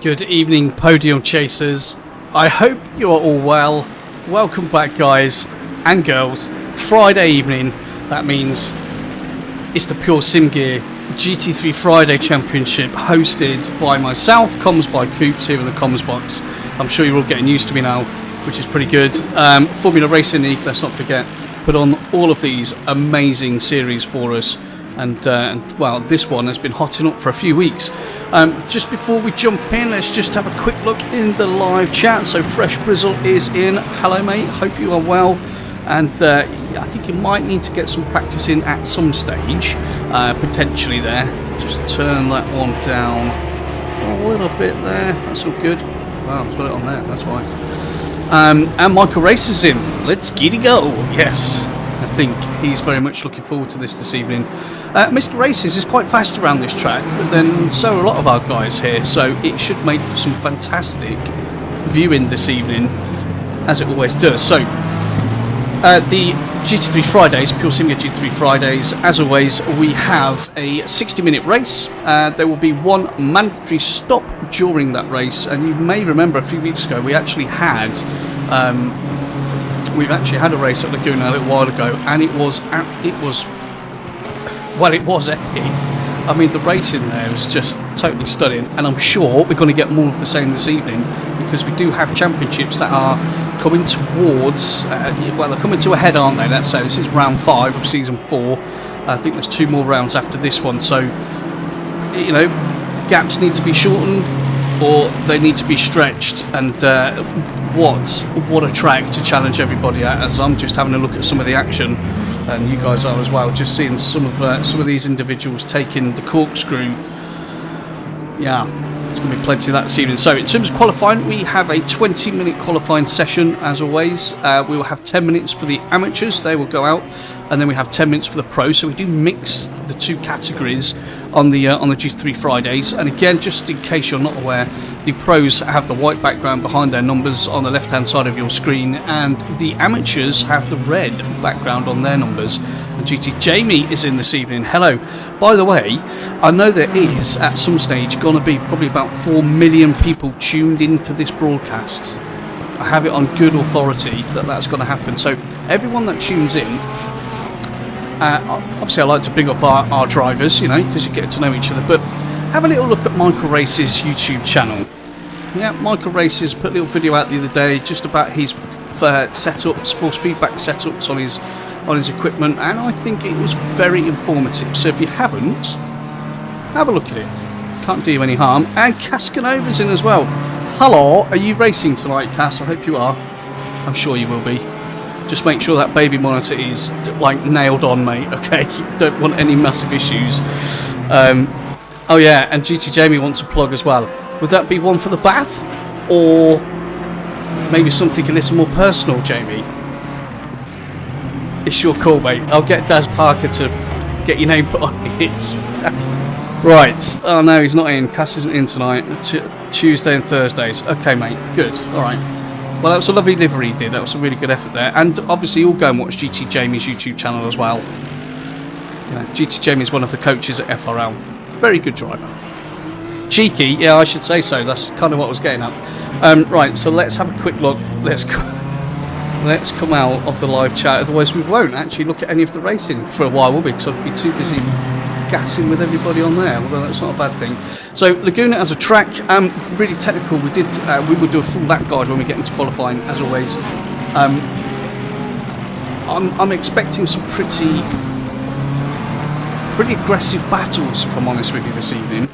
Good evening, podium chasers. I hope you are all well. Welcome back, guys and girls. Friday evening, that means it's the Pure Sim Gear GT3 Friday Championship, hosted by myself, COMMS by Coops, here in the COMMS box. I'm sure you're all getting used to me now, which is pretty good. Formula Racing League, let's not forget, put on all of these amazing series for us. And well, this one has been hotting up for a few weeks. Just before we jump in, let's just have a quick look in the live chat. So Fresh Brizzle is in. Hello, mate. Hope you are well. And I think you might need to get some practice in at some stage, potentially there. Just turn that one down a little bit there. That's all good. Wow, I've got it on there. That's why. And Michael Race is in. Let's get it go. Yes. I think he's very much looking forward to this evening. Mr. Races is quite fast around this track, but then so are a lot of our guys here, so it should make for some fantastic viewing this evening, as it always does. So, the GT3 Fridays, Pure Sim Gear GT3 Fridays, as always, we have a 60-minute race. There will be one mandatory stop during that race, and you may remember a few weeks ago we actually had... We've actually had a race at Laguna a little while ago, and it was epic. I mean, the racing there was just totally stunning, and I'm sure we're going to get more of the same this evening, because we do have championships that are coming towards, well, they're coming to a head, aren't they? Let's say this is round 5 of season 4. I think there's 2 more rounds after this one, so, you know, gaps need to be shortened, or they need to be stretched, and what a track to challenge everybody at, as I'm just having a look at some of the action, and you guys are as well, just seeing some of these individuals taking the corkscrew. Yeah, there's going to be plenty of that this evening. So in terms of qualifying, we have a 20-minute qualifying session as always. We will have 10 minutes for the amateurs, they will go out, and then we have 10 minutes for the pros. So we do mix the 2 categories on the GT3 Fridays. And again, just in case you're not aware, the pros have the white background behind their numbers on the left hand side of your screen, and the amateurs have the red background on their numbers. And GT Jamie is in this evening. Hello. By the way, I know there is at some stage going to be probably about 4 million people tuned into this broadcast. I have it on good authority that that's going to happen. So everyone that tunes in, obviously I like to big up our drivers, you know, because you get to know each other, but have a little look at Michael Race's YouTube channel. Yeah, Michael Race's put a little video out the other day just about his setups, force feedback setups on his equipment, and I think it was very informative. So if you haven't, have a look at it. Can't do you any harm. And Caskanova's in as well. Hello, are you racing tonight, Cass? I hope you are. I'm sure you will be. Just make sure that baby monitor is like nailed on, mate. Okay, you don't want any massive issues. Oh yeah, and GT Jamie wants a plug as well. Would that be one for the bath, or maybe something a little more personal, Jamie? It's your call, mate. I'll get Daz Parker to get your name put on it. Right. Oh no, he's not in. Cass isn't in tonight. Tuesday and Thursdays. Okay, mate. Good. All right. Well, that was a lovely livery he did. That was a really good effort there. And obviously, you'll go and watch GT Jamie's YouTube channel as well. You know, GT Jamie is one of the coaches at FRL. Very good driver. Cheeky, yeah, I should say so. That's kind of what I was getting at. Right, so let's have a quick look. Let's come out of the live chat. Otherwise, we won't actually look at any of the racing for a while, will we? Because I'd be too busy gassing with everybody on there, although that's not a bad thing. So Laguna as a track, really technical. We will do a full lap guide when we get into qualifying, as always. I'm expecting some pretty aggressive battles, if I'm honest with you, this evening.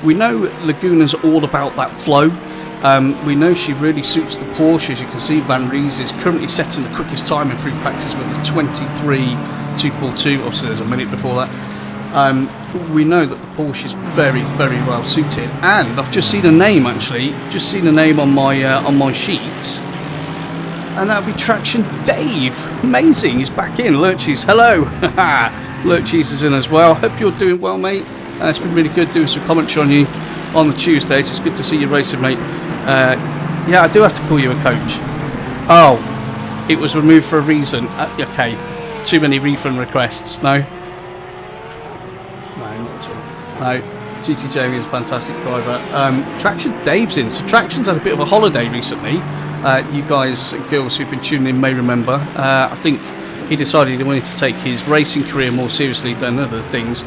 We know Laguna's all about that flow. We know she really suits the Porsche. As you can see, Van Ries is currently setting the quickest time in free practice with the 23.242. Obviously, there's a minute before that. We know that the Porsche is very, very well suited, and I've just seen a name actually. Just seen a name on my sheet, and that'll be Traction Dave. Amazing, he's back in. Lurchies, hello. Lurchies is in as well. Hope you're doing well, mate. It's been really good doing some commentary on you on the Tuesdays. It's good to see you racing, mate. Yeah, I do have to call you a coach. Oh, it was removed for a reason. Okay, too many refund requests. No. No, not at all. No, GT Jamie is a fantastic driver. Traction Dave's in. So Traction's had a bit of a holiday recently. You guys and girls who've been tuning in may remember. I think he decided he wanted to take his racing career more seriously than other things.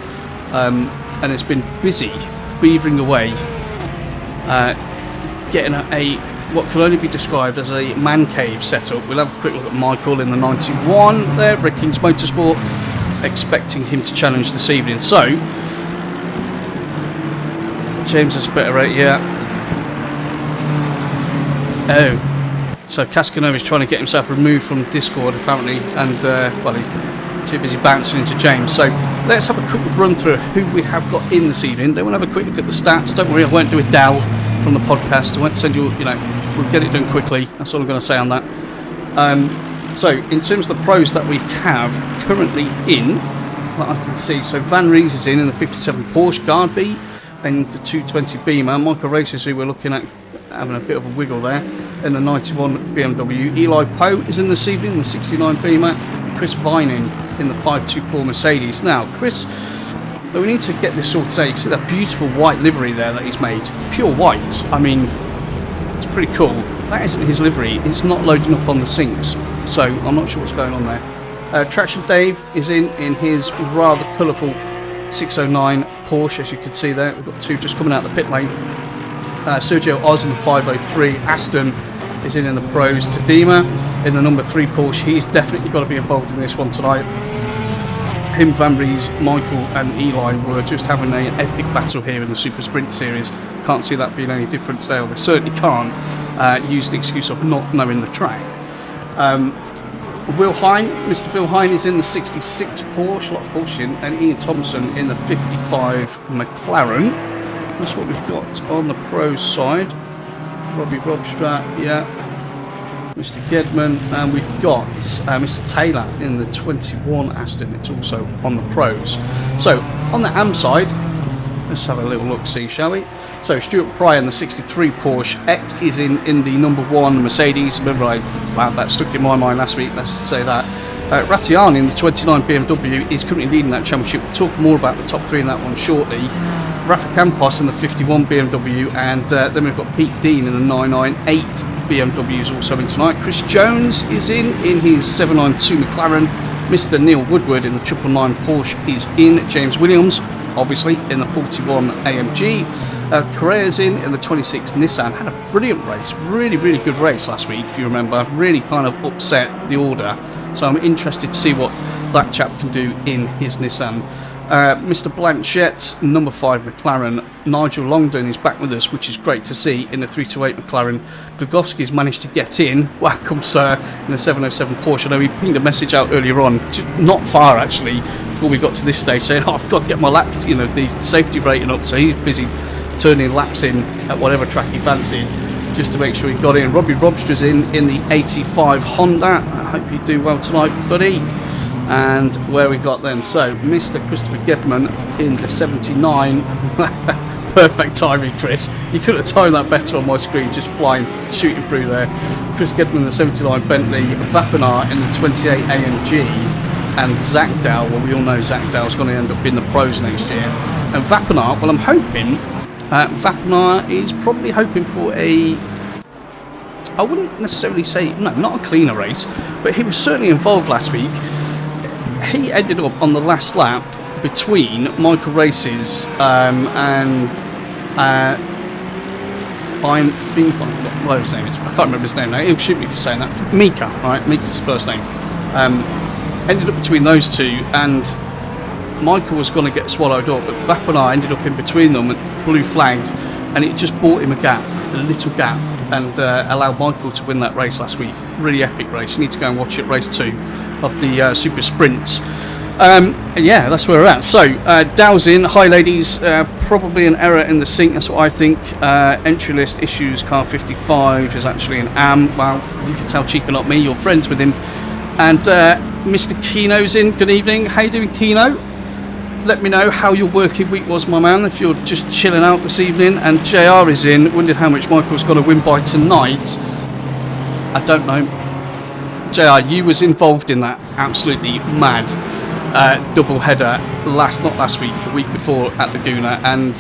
And it's been busy beavering away, getting a what can only be described as a man cave setup. We'll have a quick look at Michael in the 91 there, Red Kings Motorsport, expecting him to challenge this evening. So James is a better rate, yeah. Oh, so Cascanova's trying to get himself removed from Discord apparently, and well, he's too busy bouncing into James. So let's have a quick run through who we have got in this evening. Then we'll have a quick look at the stats. Don't worry, I won't do a Dell from the podcast. I won't send you, we'll get it done quickly. That's all I'm going to say on that. So in terms of the pros that we have currently in, that I can see, so Van Rees is in the 57 Porsche Guardby and the 220 Beamer. Michael Races, who we're looking at having a bit of a wiggle there, in the 91 BMW. Eli Poe is in this evening in the 69 Beamer. Chris Vining in the 524 Mercedes. Now, Chris, we need to get this sorted out. You see that beautiful white livery there that he's made? Pure white. I mean, it's pretty cool. That isn't his livery. It's not loading up on the sinks. So I'm not sure what's going on there. Traction Dave is in his rather colourful 609 Porsche, as you can see there. We've got two just coming out the pit lane. Sergio Oz in the 503. Aston is in the pros. Tadema in the number 3 Porsche. He's definitely got to be involved in this one tonight. Him, Van Rees, Michael and Eli were just having an epic battle here in the Super Sprint Series. Can't see that being any different today, or they certainly can't use the excuse of not knowing the track. Will Hine, Mr. Phil Hine is in the 66 Porsche, lot of Porsche in, and Ian Thompson in the 55 McLaren. That's what we've got on the pro side. Robbie Robstrat, yeah. Mr. Gedman, and we've got Mr. Taylor in the 21 Aston. It's also on the pros. So on the AM side, let's have a little look see, shall we? So Stuart Pryor in the 63 Porsche. Eck is in the number 1 Mercedes. Remember, wow, that stuck in my mind last week, let's say that. Rattiani in the 29 BMW is currently leading that championship. We'll talk more about the top 3 in that one shortly. Rafa Campos in the 51 BMW, and then we've got Pete Dean in the 998 BMW is also in tonight. Chris Jones is in his 792 McLaren. Mr. Neil Woodward in the 999 Porsche is in. James Williams, obviously, in the 41 AMG. Correa's in the 26 Nissan. Had a brilliant race, really good race last week, if you remember. Really kind of upset the order. So I'm interested to see what that chap can do in his Nissan. Mr. Blanchett, number 5 McLaren. Nigel Longdon is back with us, which is great to see, in the 328 McLaren. Glugowski's managed to get in. Welcome, sir, in the 707 Porsche. I know he pinged a message out earlier on, not far actually, before we got to this stage, saying, I've got to get my lap, the safety rating up. So he's busy turning laps in at whatever track he fancied, just to make sure he got in. Robbie Robstra's in the 85 Honda. I hope you do well tonight, buddy. And where we got then, so Mr. Christopher Gedman in the 79. Perfect timing, Chris. You couldn't have timed that better on my screen, just flying, shooting through there. Chris Gedman in the 79 Bentley, Vapinar in the 28 AMG, and Zach Dow. Well, we all know Zach Dow's going to end up in the pros next year. And Vapinar, well, I'm hoping Vapinar is probably hoping for I wouldn't necessarily say, no, not a cleaner race, but he was certainly involved last week. He ended up on the last lap between Michael Races and I'm thinking what his name is. I can't remember his name now. He'll shoot me for saying that. Mika, right? Mika's his first name. Ended up between those two, and Michael was going to get swallowed up, but Vapinar ended up in between them and blue flagged, and it just bought him a little gap, and allowed Michael to win that race last week. Really epic race. You need to go and watch it, race 2 of the Super Sprints. And yeah, that's where we're at. So Dow's in. Hi ladies, probably an error in the sync, that's what I think. Entry list issues, car 55 is actually an AM. Well, you can tell Chica, not me, you're friends with him. And Mr. Keno's in. Good evening, how you doing, Keno? Let me know how your working week was, my man, if you're just chilling out this evening. And JR is in. Wondered how much Michael's got to win by tonight. I don't know. JR, you was involved in that absolutely mad double header not last week, the week before at Laguna, and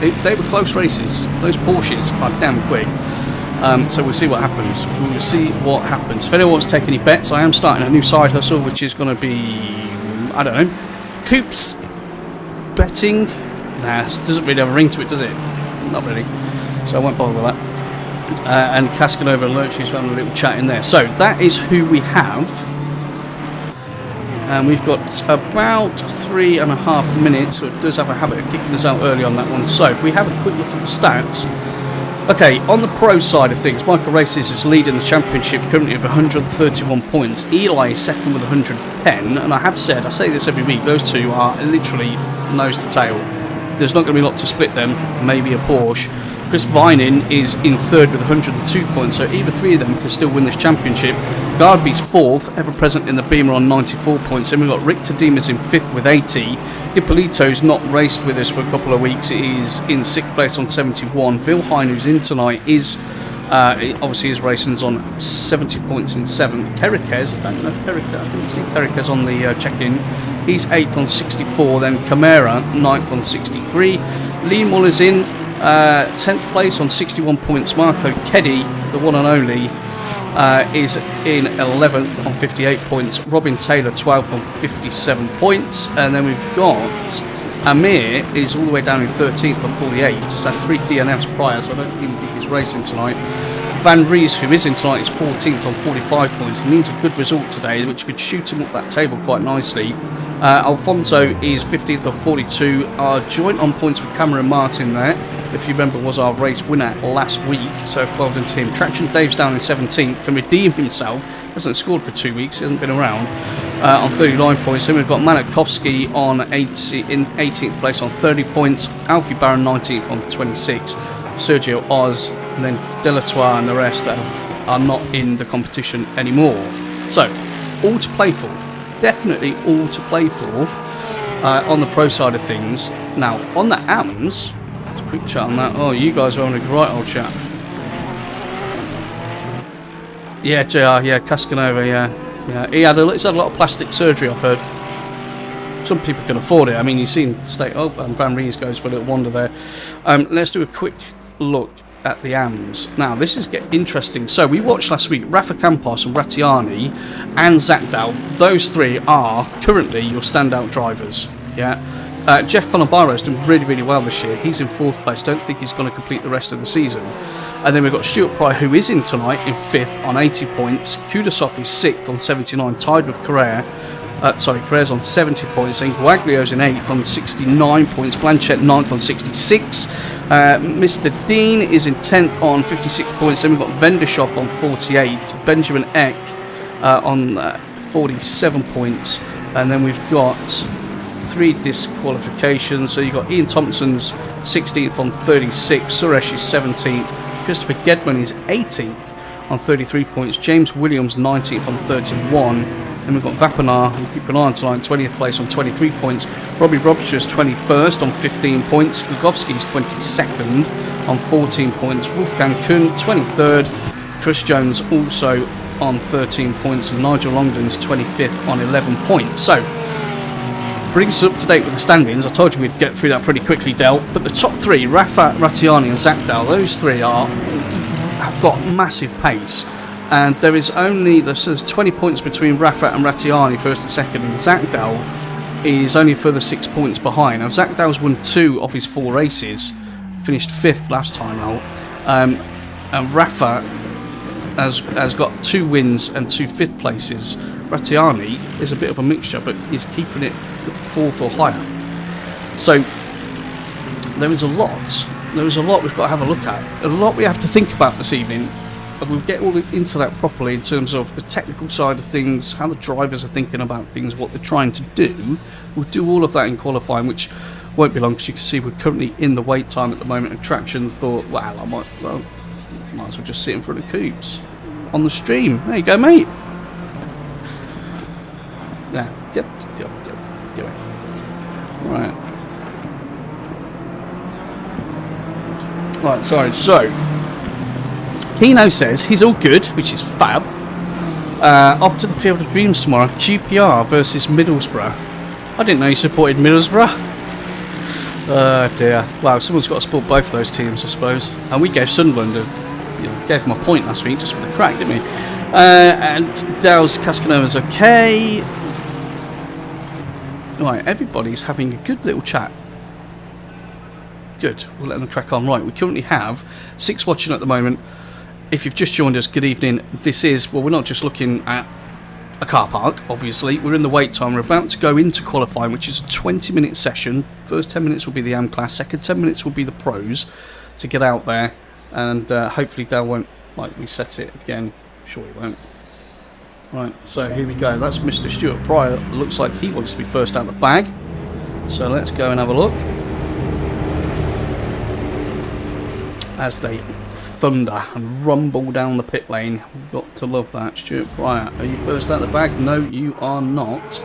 they were close races. Those Porsches are damn quick. So we'll see what happens. We will see what happens. If anyone wants to take any bets, I am starting a new side hustle, which is going to be, I don't know, Coops betting. Nah, it doesn't really have a ring to it, does it? Not really. So I won't bother with that. And Cascanova and Lurchie's having a little chat in there. So that is who we have. And we've got about 3.5 minutes, so it does have a habit of kicking us out early on that one. So if we have a quick look at the stats. Okay, on the pro side of things, Michael Races is leading the championship currently with 131 points. Eli is second with 110, and I say this every week, those two are literally nose to tail. There's not going to be a lot to split them, maybe a Porsche. Chris Vining is in third with 102 points, so either three of them can still win this championship. Garby's fourth, ever present in the Beamer on 94 points. Then we've got Rick Tadimas in fifth with 80. Dipolito's not raced with us for a couple of weeks. He is in sixth place on 71. Vilheim, who's in tonight, is obviously his racing's on 70 points in seventh. Kerikez, I didn't see Kerikez on the check-in. He's eighth on 64. Then Camara, ninth on 63. Lee Muller's in 10th place on 61 points. Marco Keddy, the one and only, is in 11th on 58 points. Robin Taylor 12th on 57 points. And then we've got Amir is all the way down in 13th on 48. So 3 DNFs prior, so I don't even think he's racing tonight. Van Rees, who is in tonight, is 14th on 45 points. He needs a good result today, which could shoot him up that table quite nicely. Alfonso is 15th on 42. Our joint on points with Cameron Martin there, if you remember, was our race winner last week. So well done to him. Traction Dave's down in 17th, can redeem himself. Hasn't scored for 2 weeks, hasn't been around, on 39 points. Then we've got Manakovsky on 18th place on 30 points. Alfie Barron 19th on 26. Sergio Oz, and then Delatour and the rest are not in the competition anymore. So, all to play for. Definitely all to play for on the pro side of things. Now, on the AMS, let's quick chat on that. Oh, you guys are having a right old chat. Yeah, JR, yeah, Cascanova, yeah. He's had a lot of plastic surgery, I've heard. Some people can afford it. I mean, you've seen State. Oh, and Van Rees goes for a little wander there. Let's do a quick look at the AMS. Now, this is getting interesting. So, we watched last week Rafa Campos and Rattiani and Zakdal. Those three are currently your standout drivers. Yeah. Jeff Colabaro's done really, really well this year. He's in fourth place. Don't think he's going to complete the rest of the season. And then we've got Stuart Pryor, who is in tonight, in fifth on 80 points. Kudasov is sixth on 79, tied with Carrere. Carrere's on 70 points. Then Guaglio's in 8th on 69 points. Blanchett 9th on 66. Mr. Dean is in 10th on 56 points. Then we've got Vendershoff on 48. Benjamin Eck on 47 points. And then we've got 3 disqualifications. So you've got Ian Thompson's 16th on 36. Suresh is 17th. Christopher Gedman is 18th on 33 points. James Williams 19th on 31. Then we've got Vapanar, we'll keep an eye on tonight, 20th place on 23 points. Robbie Robster's 21st on 15 points. Glugovsky's 22nd on 14 points. Wolfgang Kuhn 23rd. Chris Jones also on 13 points. And Nigel Longden's 25th on 11 points. So, brings us up to date with the standings. I told you we'd get through that pretty quickly, Del. But the top 3, Rafa, Rattiani and Zakdal, those 3 have got massive pace. And there's 20 points between Rafa and Rattiani, first and second, and Zakdal is only a further 6 points behind. Now, Zakdal's won 2 of his 4 races, finished 5th last time out, and Rafa has got 2 wins and 2 5th places. Rattiani is a bit of a mixture, but is keeping it 4th or higher. So, there is a lot we've got to have a look at, a lot we have to think about this evening. And we'll get all into that properly in terms of the technical side of things, how the drivers are thinking about things, what they're trying to do. We'll do all of that in qualifying, which won't be long because you can see we're currently in the wait time at the moment. And Traction thought, wow, I might as well just sit in front of Coops on the stream. There you go, mate. Yeah, get it. Right, sorry, so Keno says he's all good, which is fab. Off to the Field of Dreams tomorrow. QPR versus Middlesbrough. I didn't know you supported Middlesbrough. Dear. Wow, someone's got to support both of those teams, I suppose. And we gave Sunderland gave him a point last week just for the crack, didn't we? And Dow's Cascanova's okay. Right, everybody's having a good little chat. Good, we'll let them crack on. Right, we currently have 6 watching at the moment. If you've just joined us, good evening. This is, well, we're not just looking at a car park, obviously. We're in the wait time. We're about to go into qualifying, which is a 20-minute session. First 10 minutes will be the AM class. Second 10 minutes will be the pros to get out there. And hopefully Dale won't, like, reset it again. Sure he won't. Right, so here we go. That's Mr. Stuart Pryor. Looks like he wants to be first out the bag. So let's go and have a look. As they thunder and rumble down the pit lane. We've got to love that. Stuart Pryor, are you first out the bag? No, you are not.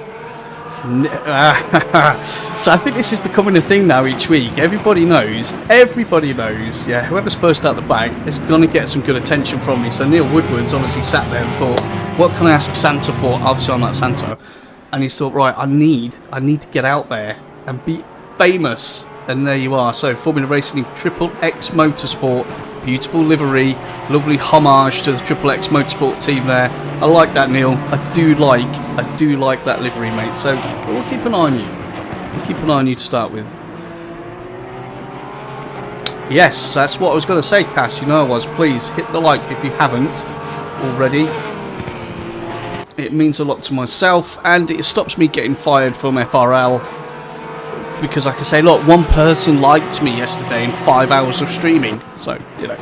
So I think this is becoming a thing now each week. Everybody knows, yeah, whoever's first out the bag is going to get some good attention from me. So Neil Woodward's obviously sat there and thought, what can I ask Santa for? Obviously I'm not Santa. And he's thought, right, I need to get out there and be famous. And there you are. So Formula Racing Triple X Motorsport. Beautiful livery, lovely homage to the Triple X Motorsport team there. I like that, Neil. I do like that livery, mate. So we'll keep an eye on you. We'll keep an eye on you to start with. Yes, that's what I was going to say, Cass. You know I was. Please hit the like if you haven't already. It means a lot to myself, and it stops me getting fired from FRL. Because I can say, look, one person liked me yesterday in 5 hours of streaming. So, you know.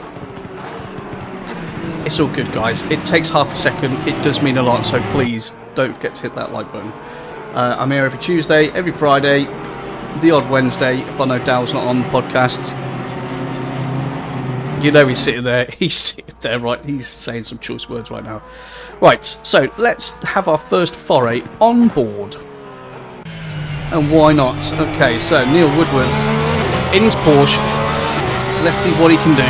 It's all good, guys. It takes half a second. It does mean a lot. So please, don't forget to hit that like button. I'm here every Tuesday, every Friday, the odd Wednesday, if I know Dow's not on the podcast. You know he's sitting there. He's sitting there, right? He's saying some choice words right now. Right, so let's have our first foray on board. And why not? Okay, so Neil Woodward in his Porsche. Let's see what he can do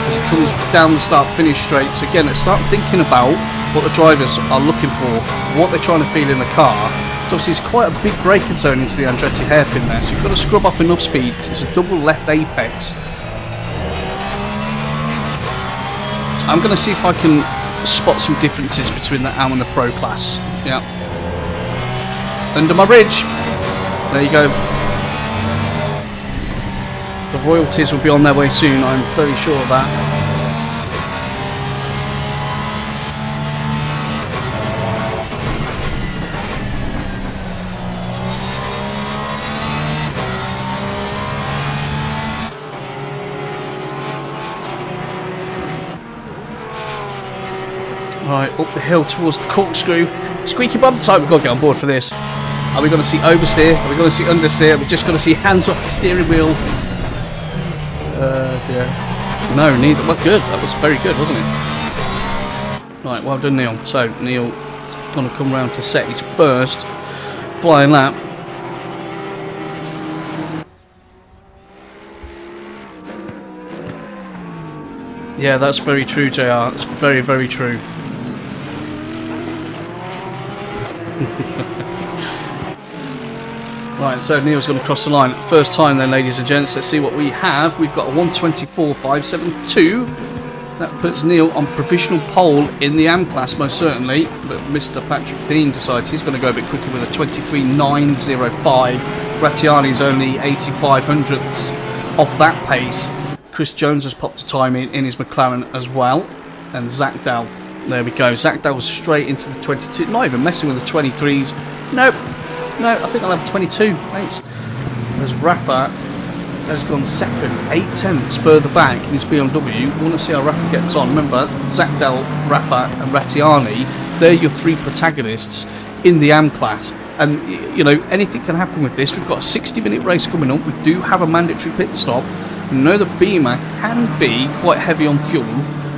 as it comes down the start-finish straight. So again, let's start thinking about what the drivers are looking for, what they're trying to feel in the car. So obviously it's quite a big braking zone into the Andretti hairpin there, so you've got to scrub off enough speed because it's a double left apex. I'm going to see if I can spot some differences between the AM and the Pro class. Yeah. Under my ridge. There you go. The royalties will be on their way soon, I'm very sure of that. Right, up the hill towards the corkscrew. Squeaky bum time, we've got to get on board for this. Are we going to see oversteer? Are we going to see understeer? We're just going to see hands off the steering wheel. Dear. No, neither. Well, good. That was very good, wasn't it? Right, well done, Neil. So, Neil's going to come round to set his first flying lap. Yeah, that's very true, JR. It's very, very true. Right, so Neil's going to cross the line. First time then, ladies and gents. Let's see what we have. We've got a 1:24.572. That puts Neil on provisional pole in the AM class, most certainly. But Mr. Patrick Dean decides he's going to go a bit quicker with a 23.905. Rattiani's only 85 hundredths off that pace. Chris Jones has popped a time in his McLaren as well. And Zach Dow. There we go. Zach Dow was straight into the 22. Not even messing with the 23s. Nope. No, I think I'll have 22, thanks. As Rafa has gone second, 8 tenths further back in his BMW. We want to see how Rafa gets on. Remember, Zach Dell, Rafa and Rattiani, they're your 3 protagonists in the AM class. And, you know, anything can happen with this. We've got a 60-minute race coming up. We do have a mandatory pit stop. We know the Beamer can be quite heavy on fuel,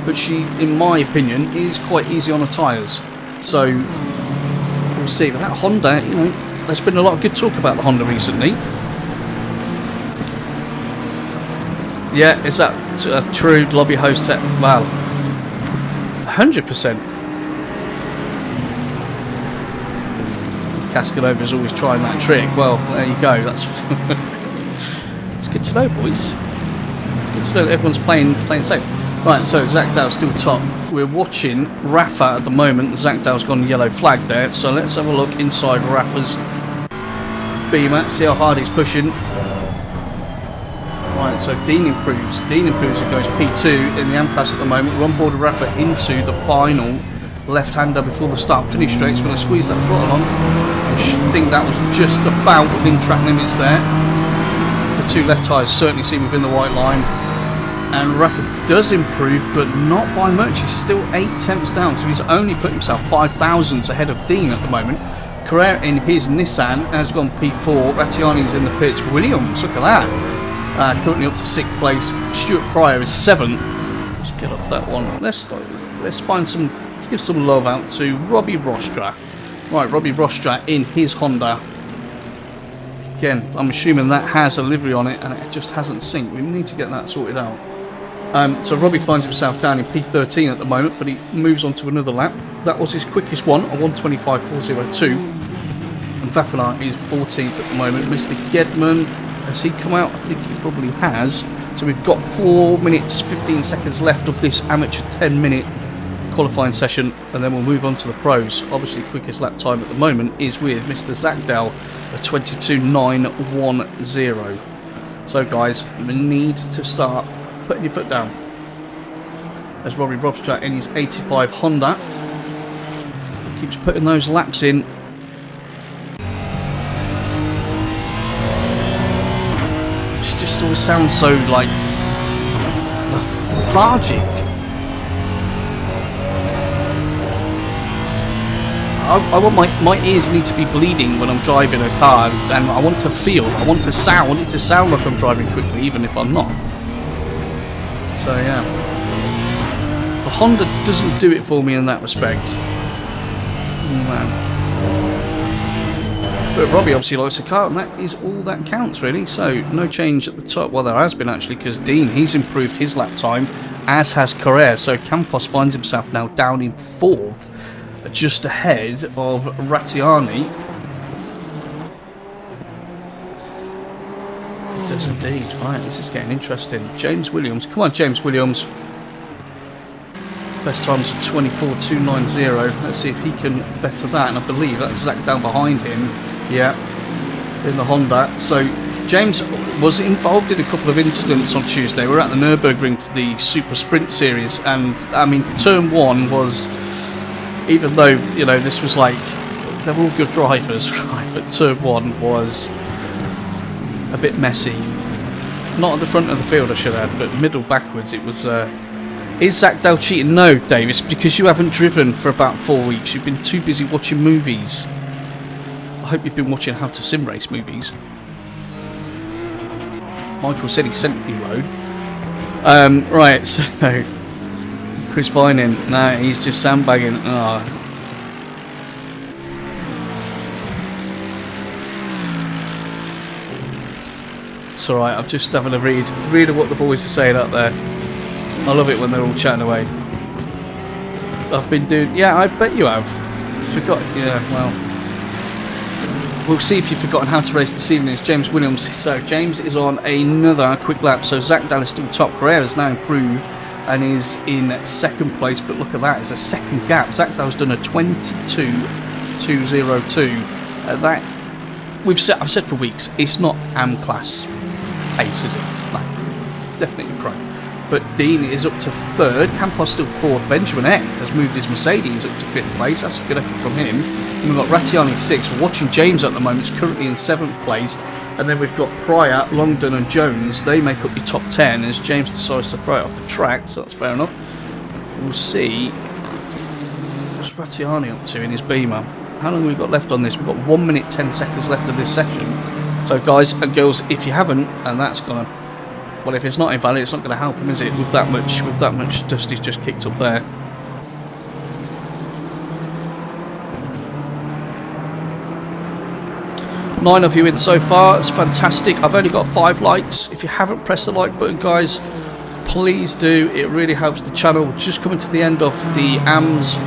but she, in my opinion, is quite easy on the tyres. So, we'll see. But that Honda, you know, there's been a lot of good talk about the Honda recently. Yeah, is that a true lobby host? Well, 100%. Cascanova's always trying that trick. Well, there you go. That's It's good to know, boys. It's good to know that everyone's playing safe. Right, so Zach Dow's still top. We're watching Rafa at the moment. Zach Dow's gone yellow flag there. So let's have a look inside Rafa's beamer. See how hard he's pushing. Right, so Dean improves. Dean improves and goes P2 in the M-Class at the moment. We're on board Rafa into the final left-hander before the start-finish straight. He's going to squeeze that throttle on. I think that was just about within track limits there. The two left tyres certainly seem within the white line. And Rafa does improve, but not by much. He's still 8 tenths down, so he's only put himself 5 thousandths ahead of Dean at the moment. Carrera in his Nissan has gone P4. Rattiani's in the pits. Williams, look at that. Currently up to 6th place. Stuart Pryor is 7th. Let's get off that one. Let's find some. Let's give some love out to Robbie Rostra. Right, Robbie Rostra in his Honda. Again, I'm assuming that has a livery on it and it just hasn't synced. We need to get that sorted out. So Robbie finds himself down in P13 at the moment, but he moves on to another lap. That was his quickest one, a 1:25.402. And Vapilar is 14th at the moment. Mr. Gedman, has he come out? I think he probably has. So we've got 4 minutes, 15 seconds left of this amateur 10-minute qualifying session, and then we'll move on to the pros. Obviously, quickest lap time at the moment is with Mr. Zach Dow, a 22.910. So, guys, we need to start putting your foot down. As Robbie Robstrack in his 85 Honda keeps putting those laps in. It just always sounds so like lethargic. I want my ears need to be bleeding when I'm driving a car, and I want to feel, I want it to sound like I'm driving quickly, even if I'm not. So yeah, the Honda doesn't do it for me in that respect. No. But Robbie obviously likes the car, and that is all that counts really. So no change at the top. Well, there has been actually, because Dean, he's improved his lap time, as has Carrera. So Campos finds himself now down in 4th. Just ahead of Rattiani. It does indeed. Right, this is getting interesting. James Williams. Come on, James Williams. Best time's 24.290. Let's see if he can better that. And I believe that's Zach down behind him. Yeah, in the Honda. So James was involved in a couple of incidents on Tuesday. We're at the Nürburgring for the Super Sprint Series. And, I mean, turn 1 was... Even though, you know, this was like, they're all good drivers, right? But turn 1 was a bit messy. Not at the front of the field, I should add, but middle backwards. It was, is Zach Dow cheating? No, Davis, because you haven't driven for about 4 weeks. You've been too busy watching movies. I hope you've been watching How to Sim Race movies. Michael said he sent me road. Right, so... Chris Vining, no, he's just sandbagging. Oh. It's alright, I'm just having a read of what the boys are saying out there. I love it when they're all chatting away. I've been doing... Yeah, I bet you have. Forgot... Yeah, well... We'll see if you've forgotten how to race this evening. It's James Williams. So, James is on another quick lap. So, Zach Dow is still top. Carrera has now improved and is in 2nd place, but look at that, it's a second gap. Zach Dow's done a 22.202. That I've said for weeks, it's not AM class pace, is it? No, it's definitely pro. But Dean is up to 3rd, Campos still 4th, Benjamin Eck has moved his Mercedes up to 5th place, that's a good effort from him. And we've got Rattiani 6th, we're watching James at the moment, he's currently in 7th place. And then we've got Pryor, Longdon and Jones. They make up your top 10 as James decides to throw it off the track, so that's fair enough. We'll see. What's Rattiani up to in his Beamer? How long have we got left on this? We've got 1 minute 10 seconds left of this session. So guys and girls, if you haven't, and that's gonna... Well, if it's not invalid, it's not going to help him, is it? With that much dust he's just kicked up there. Nine of you in so far. It's fantastic. I've only got 5 likes. If you haven't pressed the like button, guys, please do. It really helps the channel. We're just coming to the end of the AMS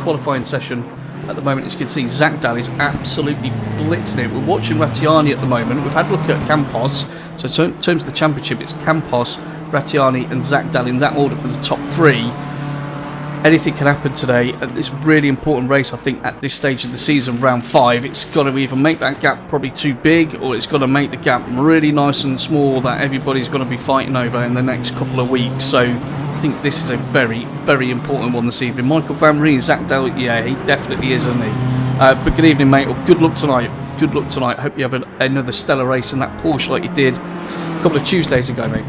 qualifying session. at the moment. As you can see, Zagdal is absolutely blitzing it. We're watching Rattiani at the moment. We've had a look at Campos. So in terms of the championship, it's Campos, Rattiani and Zagdal in that order for the top 3. Anything can happen today at this really important race. I think at this stage of the season, round 5, it's got to either make that gap probably too big, or it's got to make the gap really nice and small that everybody's going to be fighting over in the next couple of weeks. So I think this is a very, very important one this evening. Michael Van Reen, Zagdal, yeah, he definitely is, isn't he? But good evening, mate, or good luck tonight. Good luck tonight. Hope you have another stellar race in that Porsche like you did a couple of Tuesdays ago, mate.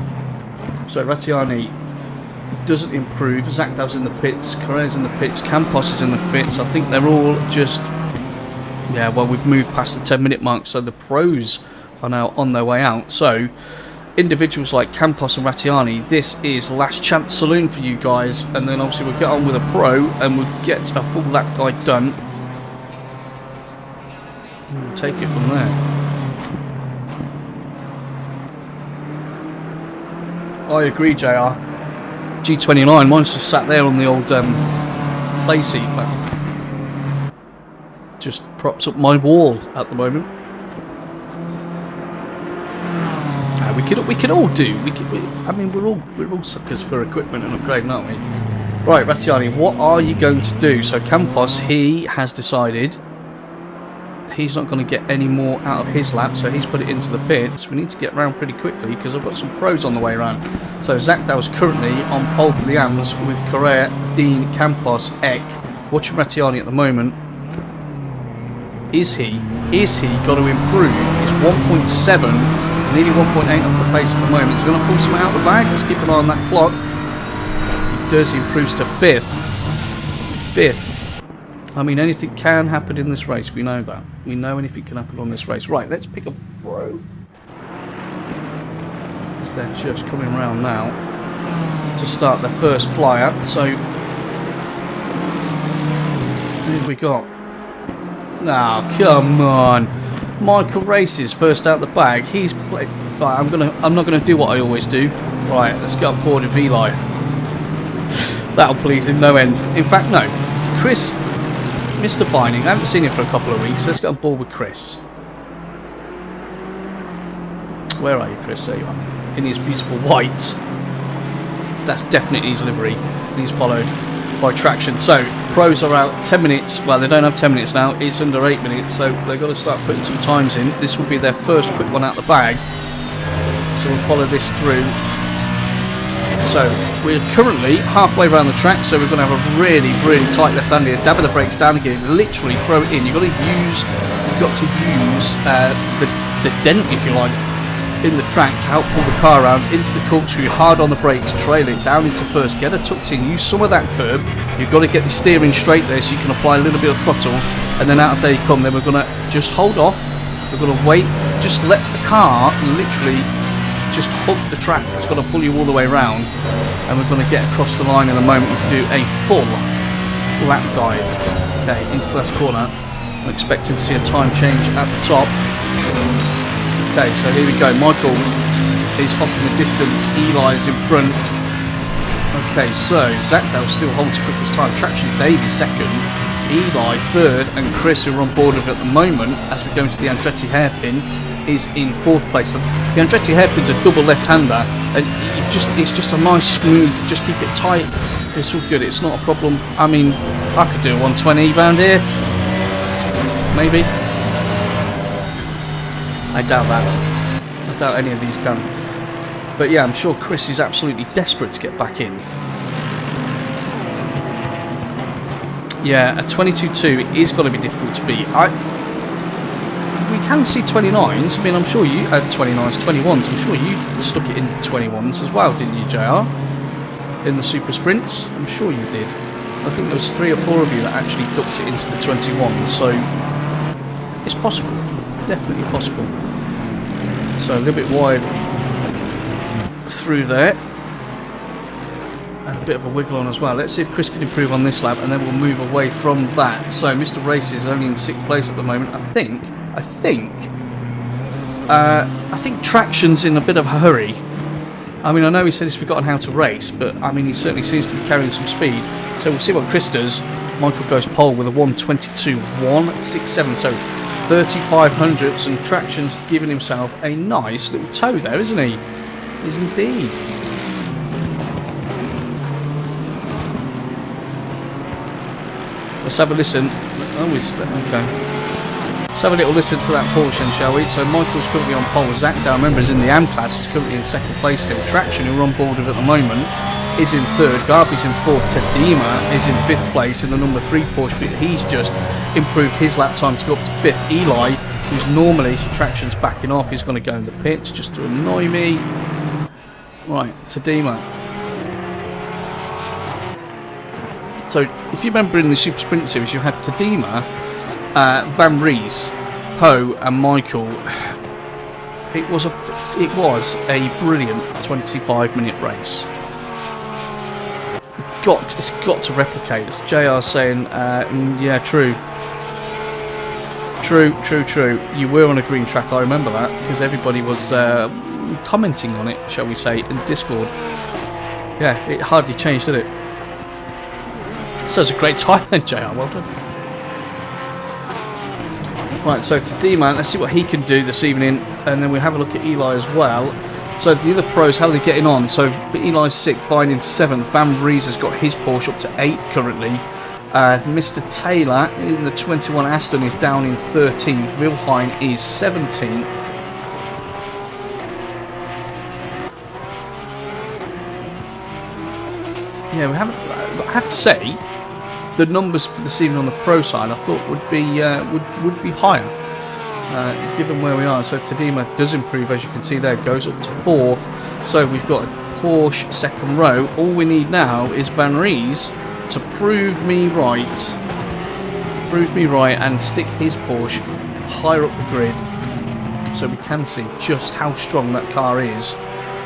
So Rattiani doesn't improve. Zagdal's in the pits, Correa's in the pits, Campos is in the pits. I think they're all just, yeah, well, we've moved past the 10-minute mark, so the pros are now on their way out. So individuals like Campos and Rattiani, this is last chance saloon for you guys, and then obviously we'll get on with a pro and we'll get a full lap guide done. We'll take it from there. I agree, JR. G29, mine's just sat there on the old play seat, but just props up my wall at the moment. We could all do. I mean, we're all suckers for equipment and upgrading, aren't we? Right, Rattiani, what are you going to do? So Campos, he has decided he's not going to get any more out of his lap, so he's put it into the pits. We need to get around pretty quickly because I've got some pros on the way around. So Zagdal's currently on pole for the AMS with Correa, Dean, Campos, Eck. Watching Rattiani at the moment. Is he got to improve? He's 1.7, nearly 1.8 off the pace at the moment. He's going to pull some out of the bag. Let's keep an eye on that clock. He does, he improves to 5th. I mean, anything can happen in this race. We know that. We know anything can happen on this race. Right, let's pick up pro. As they're just coming around now to start their first flyer. So, who have we got? Oh, come on. Michael Races first out the bag. He's played. Right, I'm not gonna do what I always do. Right, let's get on board with Eli. That'll please him no end. In fact, no. Chris, Mr. Fining. I haven't seen him for a couple of weeks. Let's get on board with Chris. Where are you, Chris? There you are. In his beautiful white. That's definitely his livery. And he's followed by Traction. So, pros are out 10 minutes. Well, they don't have 10 minutes now. It's under 8 minutes. So, they've got to start putting some times in. This will be their first quick one out the bag. So, we'll follow this through. So, we're currently halfway around the track, so we're going to have a really, really tight left-hand here. Dabber the brakes down again, literally throw it in. You've got to use the dent, if you like, in the track to help pull the car around into the corkscrew, hard on the brakes, trail it down into first, get her tucked in, use some of that curb. You've got to get the steering straight there so you can apply a little bit of throttle, and then out of there you come. Then we're going to just hold off, we're going to wait, just let the car literally just hug the track. It's got to pull you all the way around, and we're going to get across the line in a moment. We can do a full lap guide. Okay, into the left corner. I'm expecting to see a time change at the top. Okay, so here we go. Michael is off in the distance. Eli's in front. Okay, so Zagdal still holds quickest time. Traction Davey second. Eli third, and Chris, who are on board with at the moment as we go into the Andretti hairpin, is in 4th place. The Andretti hairpin's a double left-hander, and it's just a nice smooth. Just keep it tight. It's all good. It's not a problem. I mean, I could do a 120 round here, maybe. I doubt that. I doubt any of these can. But yeah, I'm sure Chris is absolutely desperate to get back in. Yeah, a 22.2 is going to be difficult to beat. We can see 29s. I mean, I'm sure you had 29s, 21s. I'm sure you stuck it in 21s as well, didn't you, JR? In the Super Sprints? I'm sure you did. I think there was 3 or 4 of you that actually ducked it into the 21s. So, it's possible. Definitely possible. So, a little bit wide through there. And a bit of a wiggle on as well. Let's see if Chris can improve on this lap, and then we'll move away from that. So, Mr. Race is only in 6th place at the moment. I think Traction's in a bit of a hurry. I mean, I know he said he's forgotten how to race, but I mean, he certainly seems to be carrying some speed. So we'll see what Chris does. Michael goes pole with a 1:22.167, so 35 hundredths, and Traction's giving himself a nice little toe there, isn't he? Is indeed. Let's have a listen. Oh, okay. Let's have a little listen to that portion, shall we? So Michael's currently on pole. Zach Dow, remember, is in the AM class. He's currently in second place still. Traction, who we're on board with at the moment, is in third. Garby's in fourth. Tadima is in fifth place in the number 3 Porsche, but he's just improved his lap time to go up to fifth. Eli, who's normally, so Traction's backing off, he's going to go in the pits just to annoy me. Right, Tadima. So, if you remember in the Super Sprint Series, you had Tadima, Van Ries, Poe, and Michael. It was a brilliant 25-minute race. It's got to replicate. It's JR saying, yeah, true. True. You were on a green track, I remember that, because everybody was commenting on it, shall we say, in Discord. Yeah, it hardly changed, did it? So it's a great time then, JR, well done. Right, so to D-Man, let's see what he can do this evening, and then we'll have a look at Eli as well. So the other pros, how are they getting on? So Eli's 6th, Vine in 7th. Van Ries has got his Porsche up to 8th currently. Mr. Taylor in the 21 Aston is down in 13th. Wilhine is 17th. Yeah, we haven't. I have to say, the numbers for this evening on the pro side, I thought would be higher, given where we are. So Tadima does improve, as you can see there, goes up to 4th. So we've got a Porsche second row. All we need now is Van Ries to prove me right, and stick his Porsche higher up the grid, so we can see just how strong that car is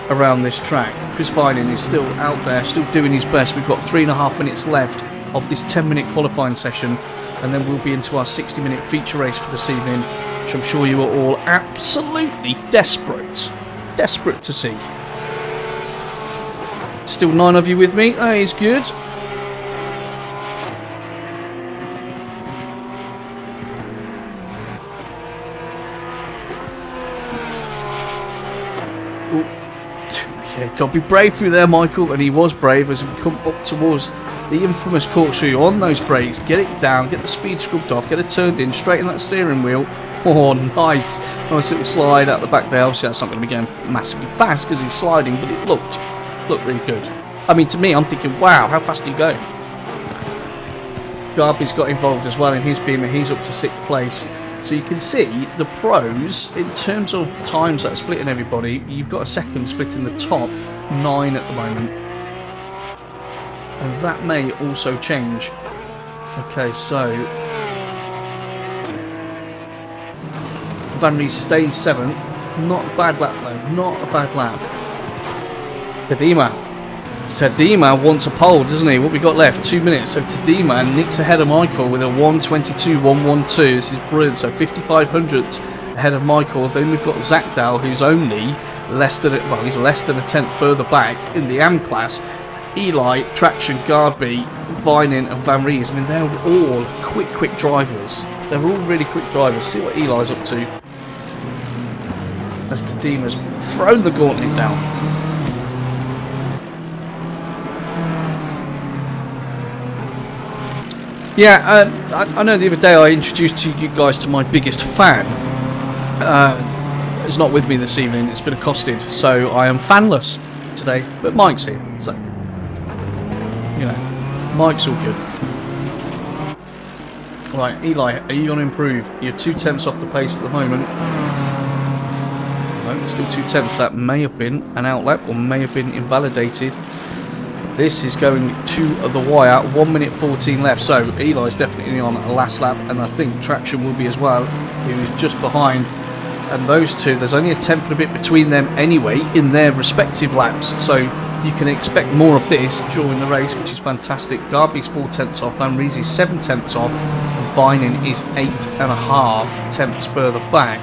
around this track. Chris Vining is still out there, still doing his best. We've got 3.5 minutes left of this 10-minute qualifying session, and then we'll be into our 60-minute feature race for this evening, which I'm sure you are all absolutely desperate to see. Still 9 of you with me. That is good. Yeah, got to be brave through there, Michael, and he was brave as we come up towards the infamous corkscrew. On those brakes, get it down, get the speed scrubbed off, get it turned in, straighten that steering wheel. Oh, nice little slide out the back there. Obviously, that's not going to be going massively fast because he's sliding, but it looked really good. I mean, to me, I'm thinking, wow, how fast do you go? Garby's got involved as well in his Beamer. He's up to 6th place. So you can see the pros, in terms of times that are splitting everybody, you've got a second split in the top 9 at the moment. And that may also change. Okay, so Van Ries stays 7th. Not a bad lap though, not a bad lap. Tadima wants a pole, doesn't he? What we got left? 2 minutes. So Tadima nicks ahead of Michael with a 1:22.112. This is brilliant. So 55 hundredths ahead of Michael. Then we've got Zach Dow, who's only he's less than a tenth further back in the AM class. Eli, Traction, Garby, Vining, and Van Ries. I mean, they're all quick drivers. They're all really quick drivers. See what Eli's up to. As Tadima's thrown the gauntlet down. Yeah, I know the other day I introduced you guys to my biggest fan. It's not with me this evening, it's been accosted, so I am fanless today. But Mike's here, so, you know, Mike's all good. Right, Eli, are you going to improve? You're 2 tenths off the pace at the moment. No, still 2 tenths. That may have been an outlap or may have been invalidated. This is going to the wire. 1 minute 14 left. So Eli's definitely on a last lap, and I think Traction will be as well. He was just behind. And those two, there's only a tenth and a bit between them anyway in their respective laps. So you can expect more of this during the race, which is fantastic. Garby's 4 tenths off. Van Ries is 7 tenths off. And Vining is 8.5 tenths further back.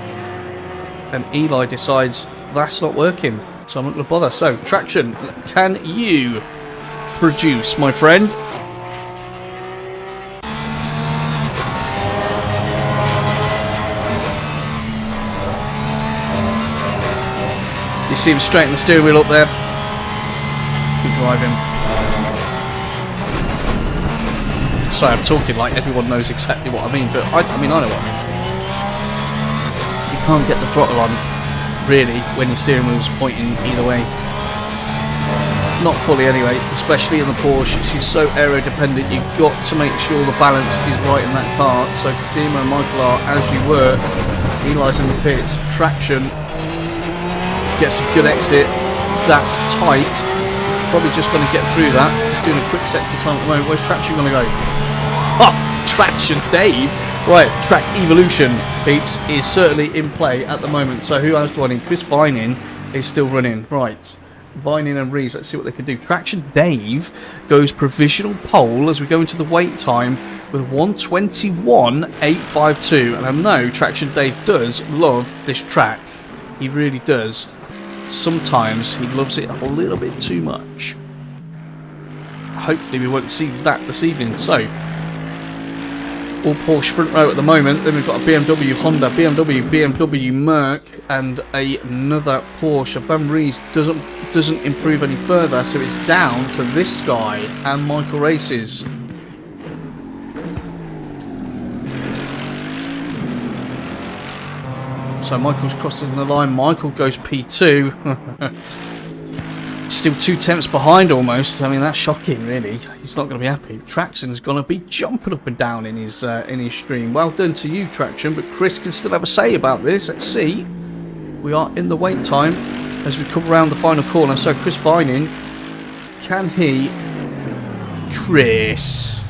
And Eli decides that's not working, so I'm not going to bother. So Traction, can you produce, my friend? You see him straighten the steering wheel up there. Good driving. Sorry, I'm talking like everyone knows exactly what I mean, but I know what I mean. You can't get the throttle on, really, when your steering wheel's pointing either way. Not fully anyway, especially in the Porsche. She's so aero dependent, you've got to make sure the balance is right in that car. So Tadema and Michael are, as you were. Eli's in the pits. Traction gets a good exit. That's tight. Probably just going to get through that. He's doing a quick sector time at the moment. Where's Traction going to go? Oh, Traction Dave. Right, Track Evolution, peeps, is certainly in play at the moment. So who else do I need? Chris Vining is still running. Right. Vining and Rees, let's see what they can do. Traction Dave goes provisional pole as we go into the wait time with 1:21.852. And I know Traction Dave does love this track. He really does. Sometimes he loves it a little bit too much. Hopefully we won't see that this evening. So, all Porsche front row at the moment. Then we've got a BMW, Honda, BMW, Merc, and another Porsche. Van Rees doesn't improve any further, so it's down to this guy and Michael Races. So Michael's crossing the line. Michael goes P2. Still 2 tenths behind almost. I mean, that's shocking, really. He's not going to be happy. Traxon's going to be jumping up and down in his stream. Well done to you, Traction, but Chris can still have a say about this. Let's see. We are in the wait time as we come around the final corner. So Chris Vining, can he? Chris.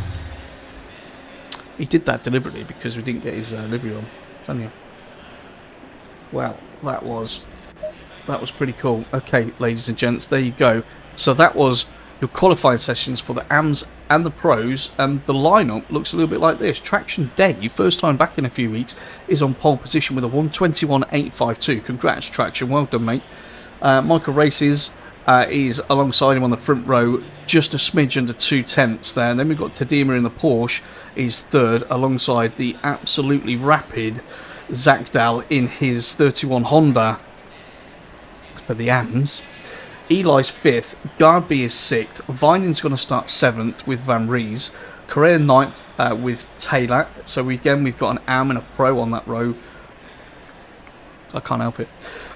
He did that deliberately because we didn't get his livery on. Tell you. Well, that was pretty cool. Okay, ladies and gents, there you go. So that was your qualifying sessions for the AMs and the Pros, and the lineup looks a little bit like this. Traction Dave, first time back in a few weeks, is on pole position with a 1:21.852. Congrats, Traction, well done, mate. Michael Races is alongside him on the front row, just a smidge under 2 tenths there. And then we've got Tadema in the Porsche, is third, alongside the absolutely rapid Zachdahl in his 31 Honda for the AMs. Eli's 5th, Gardby is 6th, Vining's going to start 7th with Van Rees, Correa 9th with Taylor. So we've got an AM and a Pro on that row. I can't help it.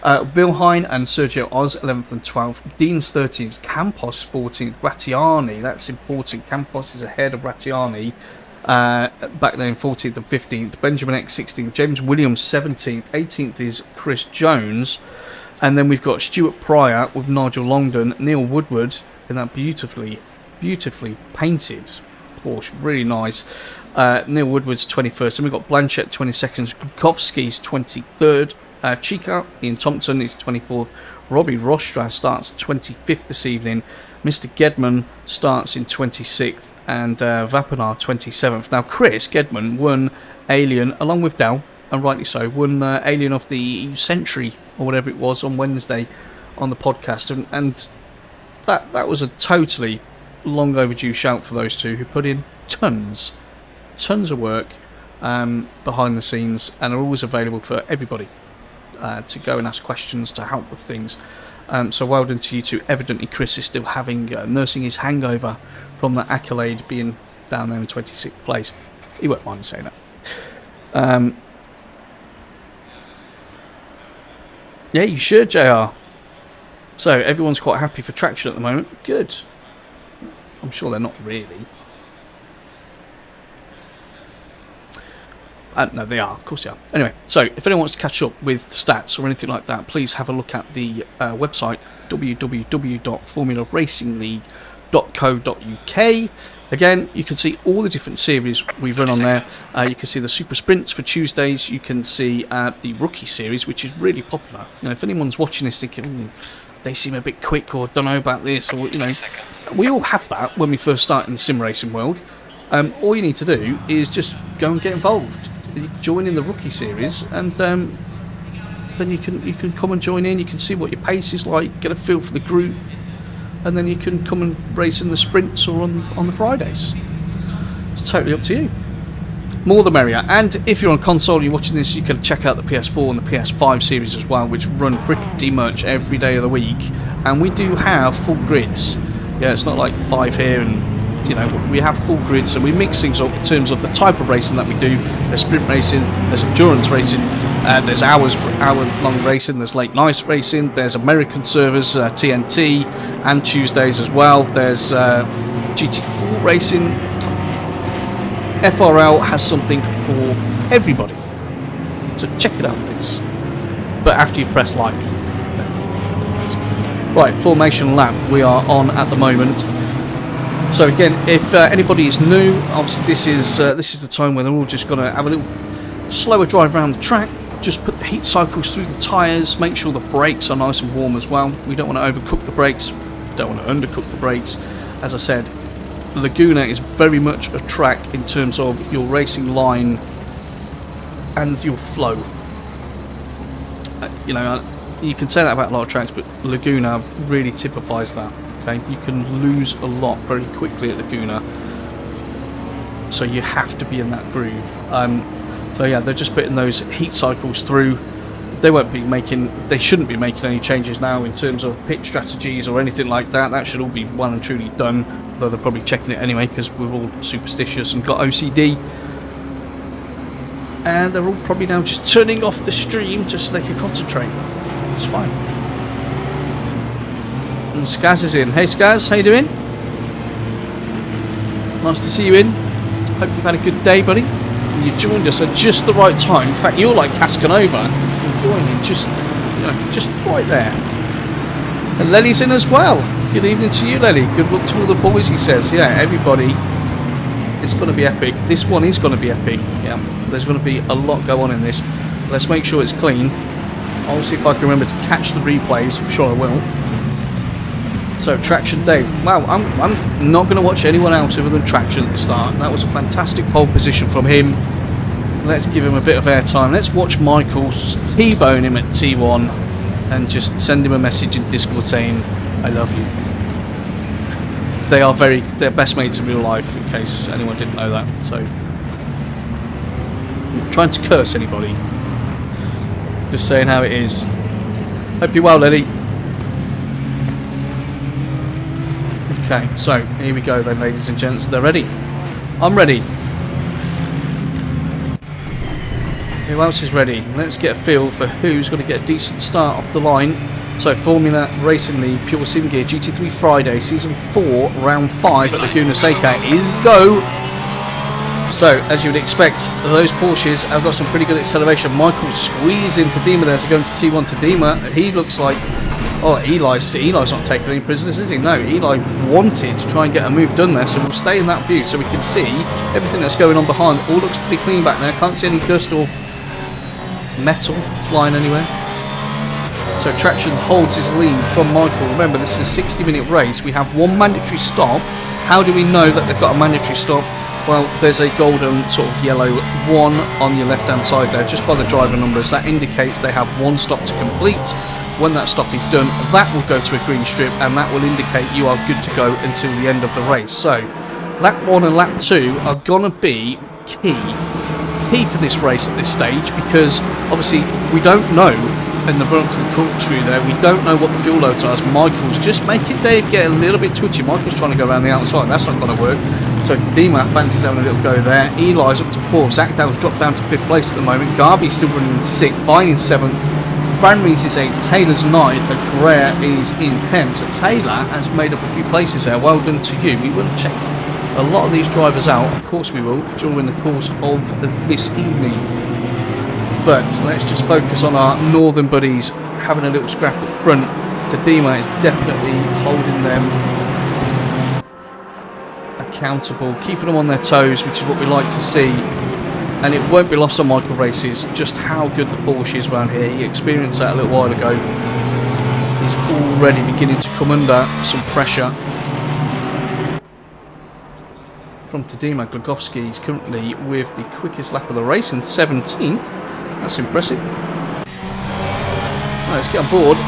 Vilhine and Sergio Oz 11th and 12th, Dean's 13th, Campos 14th, Rattiani, that's important, Campos is ahead of Rattiani. Back there in 14th and 15th, Benjamin X 16th, James Williams 17th, 18th is Chris Jones, and then we've got Stuart Pryor with Nigel Longdon, Neil Woodward in that beautifully painted Porsche, really nice. Neil Woodward's 21st, and we've got Blanchett 22nd, Gukowski's 23rd, Chica Ian Thompson is 24th, Robbie Rostra starts 25th this evening, Mr. Gedman starts in 26th, and Vapinar 27th. Now Chris Gedman won Alien along with Dell, and rightly so, won Alien of the Century or whatever it was on Wednesday on the podcast, and that was a totally long overdue shout for those two who put in tons of work behind the scenes and are always available for everybody to go and ask questions, to help with things. So well done to you two. Evidently Chris is still nursing his hangover from that accolade being down there in 26th place. He won't mind me saying that. Yeah, you should, JR. So everyone's quite happy for Traction at the moment. Good. I'm sure they're not really. No, they are. Of course they are. Anyway, so if anyone wants to catch up with stats or anything like that, please have a look at the website www.formulaRacingLeague.co.uk. Again, you can see all the different series we've run on there. You can see the Super Sprints for Tuesdays. You can see the Rookie Series, which is really popular. You know, if anyone's watching this thinking, they seem a bit quick or don't know about this, or you know, we all have that when we first start in the sim racing world. All you need to do is just go and get involved. Join in the Rookie Series, and then you can come and join in. You can see what your pace is like, get a feel for the group, and then you can come and race in the sprints or on the Fridays. It's totally up to you. more the merrier. And if you're on console, you're watching this, you can check out the PS4 and the PS5 series as well, which run pretty much every day of the week. And we do have full grids. Yeah, it's not like 5 here and, you know, we have full grids, and we mix things up in terms of the type of racing that we do. There's sprint racing, there's endurance racing, there's hour-long racing, there's late night racing, there's American servers, TNT, and Tuesdays as well. There's GT4 racing. FRL has something for everybody, so check it out, please. But after you've pressed like. Right, formation lap we are on at the moment. So again, if anybody is new, obviously this is the time where they're all just going to have a little slower drive around the track. Just put the heat cycles through the tyres, make sure the brakes are nice and warm as well. We don't want to overcook the brakes, don't want to undercook the brakes. As I said, Laguna is very much a track in terms of your racing line and your flow. You know, you can say that about a lot of tracks, but Laguna really typifies that. Okay, you can lose a lot very quickly at Laguna, so you have to be in that groove. So yeah, they're just putting those heat cycles through. They shouldn't be making any changes now in terms of pit strategies or anything like that. That should all be well and truly done, though they're probably checking it anyway because we're all superstitious and got OCD. And they're all probably now just turning off the stream just so they can concentrate. It's fine. And Skaz is in. Hey Skaz, how you doing? Nice to see you in. Hope you've had a good day, buddy. You joined us at just the right time. In fact, you're like Cascanova. You're joining just right there. And Lenny's in as well. Good evening to you, Lenny. Good luck to all the boys, he says. Yeah, everybody. It's going to be epic. This one is going to be epic. Yeah, there's going to be a lot go on in this. Let's make sure it's clean. I'll see if I can remember to catch the replays. I'm sure I will. So, Traction Dave. Wow, I'm not going to watch anyone else other than Traction at the start. That was a fantastic pole position from him. Let's give him a bit of airtime. Let's watch Michael T-bone him at T1 and just send him a message in Discord saying, I love you. They're best mates in real life, in case anyone didn't know that. So, I'm not trying to curse anybody. Just saying how it is. Hope you're well, Lenny. Okay, so here we go then, ladies and gents. They're ready. I'm ready. Who else is ready? Let's get a feel for who's going to get a decent start off the line. So, Formula Racing League Pure Sim Gear GT3 Friday Season 4 Round 5 at Laguna Seca is go! So, as you would expect, those Porsches have got some pretty good acceleration. Michael squeezed into Dima there, so going to T1 to Dima. He looks like... Oh, Eli's not taking any prisoners, is he? No, Eli wanted to try and get a move done there, so we'll stay in that view so we can see everything that's going on behind. All looks pretty clean back there. Can't see any dust or metal flying anywhere. So Traction holds his lead from Michael. Remember, this is a 60-minute race. We have one mandatory stop. How do we know that they've got a mandatory stop? Well, there's a golden sort of yellow 1 on your left-hand side there, just by the driver numbers. That indicates they have one stop to complete. When that stop is done, that will go to a green strip, and that will indicate you are good to go until the end of the race. So, lap 1 and lap 2 are going to be key for this race at this stage, because obviously we don't know in the run to the corkscrew there, we don't know what the fuel loads are. As Michael's just making Dave get a little bit twitchy. Michael's trying to go around the outside. That's not going to work. So Dima fancies having a little go there. Eli's up to 4th. Zach Dow's dropped down to 5th place at the moment. Garby's still running in 6th. Vine in 7th. Van Rees is 8th. Taylor's 9th. And Correa is in 10th. So Taylor has made up a few places there. Well done to you. We will check a lot of these drivers out. Of course we will, during the course of this evening. But let's just focus on our northern buddies having a little scrap up front. Tadima is definitely holding them accountable, keeping them on their toes, which is what we like to see. And it won't be lost on Michael Races just how good the Porsche is around here. He experienced that a little while ago. He's already beginning to come under some pressure. From Tadima, Glogowski is currently with the quickest lap of the race in 17th. That's impressive. Right, let's get on board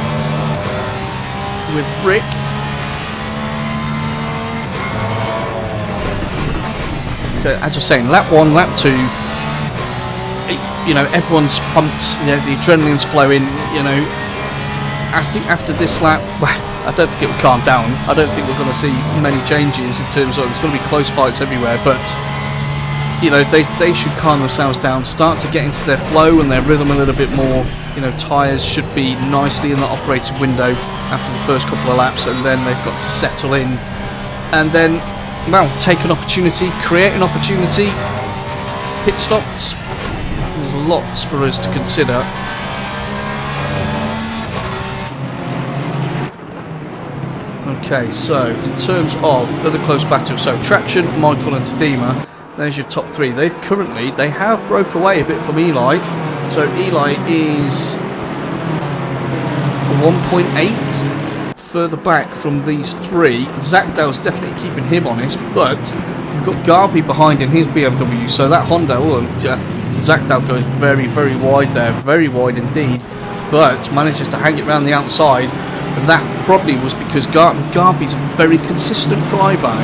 with Rick. So, as I was saying, lap 1, lap 2, you know, everyone's pumped, you know, the adrenaline's flowing, you know. I think after this lap, well, I don't think it will calm down. I don't think we're going to see many changes in terms of, there's going to be close fights everywhere, but, you know, they should calm themselves down, start to get into their flow and their rhythm a little bit more. You know, tyres should be nicely in the operating window after the first couple of laps, and then they've got to settle in and then, well, take an opportunity, create an opportunity. Pit stops, there's lots for us to consider. Okay, so in terms of other close battles, so Traction, Michael and Tadema, there's your top three. They have broke away a bit from Eli. So Eli is 1.8 further back from these three. Zachdale's definitely keeping him honest, but you've got Garby behind in his BMW, so that Honda, Zachdale goes very, very wide there, very wide indeed, but manages to hang it around the outside. And that probably was because Garby's a very consistent driver.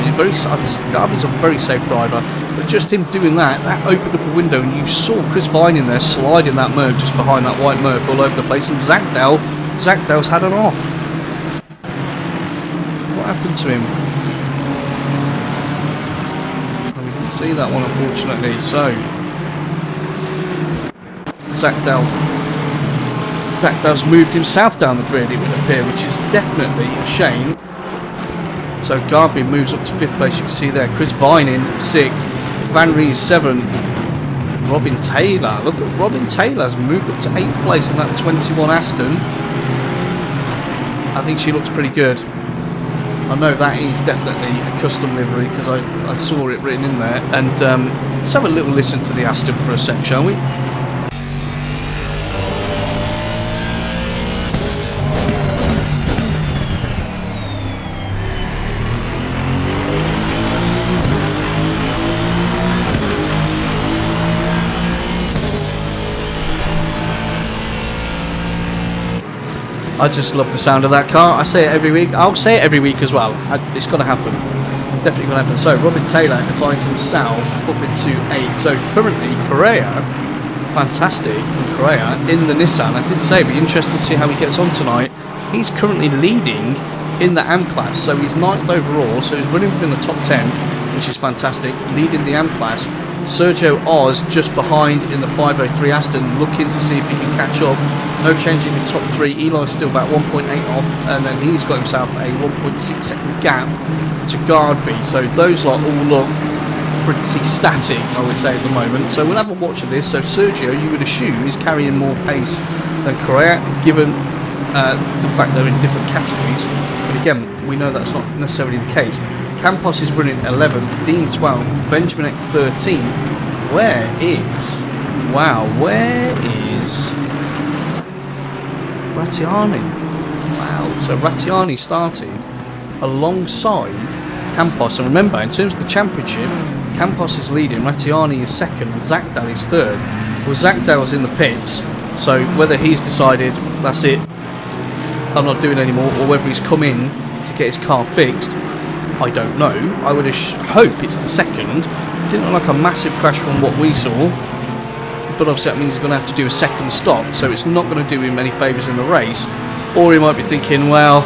Garby's a very safe driver. But just him doing that opened up a window, and you saw Chris Vine in there sliding that Merc just behind that white Merc all over the place. And Zachdale's had an off. What happened to him? Oh, we didn't see that one, unfortunately. So, Zachdale's moved himself down the grid, it would appear, which is definitely a shame. So Garby moves up to 5th place, you can see there. Chris Vine in 6th, Van Rees 7th, Robin Taylor. Look at Robin Taylor's moved up to 8th place in that 21 Aston. I think she looks pretty good. I know that is definitely a custom livery because I saw it written in there. And let's have a little listen to the Aston for a sec, shall we? I just love the sound of that car. I say it every week. I'll say it every week as well. It's going to happen. It's definitely going to happen. So, Robin Taylor finds himself up into 8th. So, currently, Correa, fantastic from Correa, in the Nissan. I did say, it'd be interesting to see how he gets on tonight. He's currently leading in the AM class. So, he's 9th overall. So, he's running within the top 10, which is fantastic. Leading the AM class. Sergio Oz just behind in the 503 Aston, looking to see if he can catch up. No change in the top 3. Eli's still about 1.8 off, and then he's got himself a 1.6 second gap to Garby. So those lot all look pretty static, I would say, at the moment. So we'll have a watch of this. So Sergio, you would assume, is carrying more pace than Correa, given the fact they're in different categories. But again, we know that's not necessarily the case. Campos is running 11th, Dean 12th, Benjamin Eck 13th. Where is Rattiani? Wow, so Rattiani started alongside Campos. And remember, in terms of the championship, Campos is leading, Rattiani is 2nd, and Zachdale is 3rd. Well, Zachdale's in the pits, so whether he's decided, that's it, I'm not doing anymore, or whether he's come in to get his car fixed, I don't know. I would hope it's the 2nd. It didn't look like a massive crash from what we saw, but obviously that means he's going to have to do a 2nd stop, so it's not going to do him any favours in the race. Or he might be thinking, well,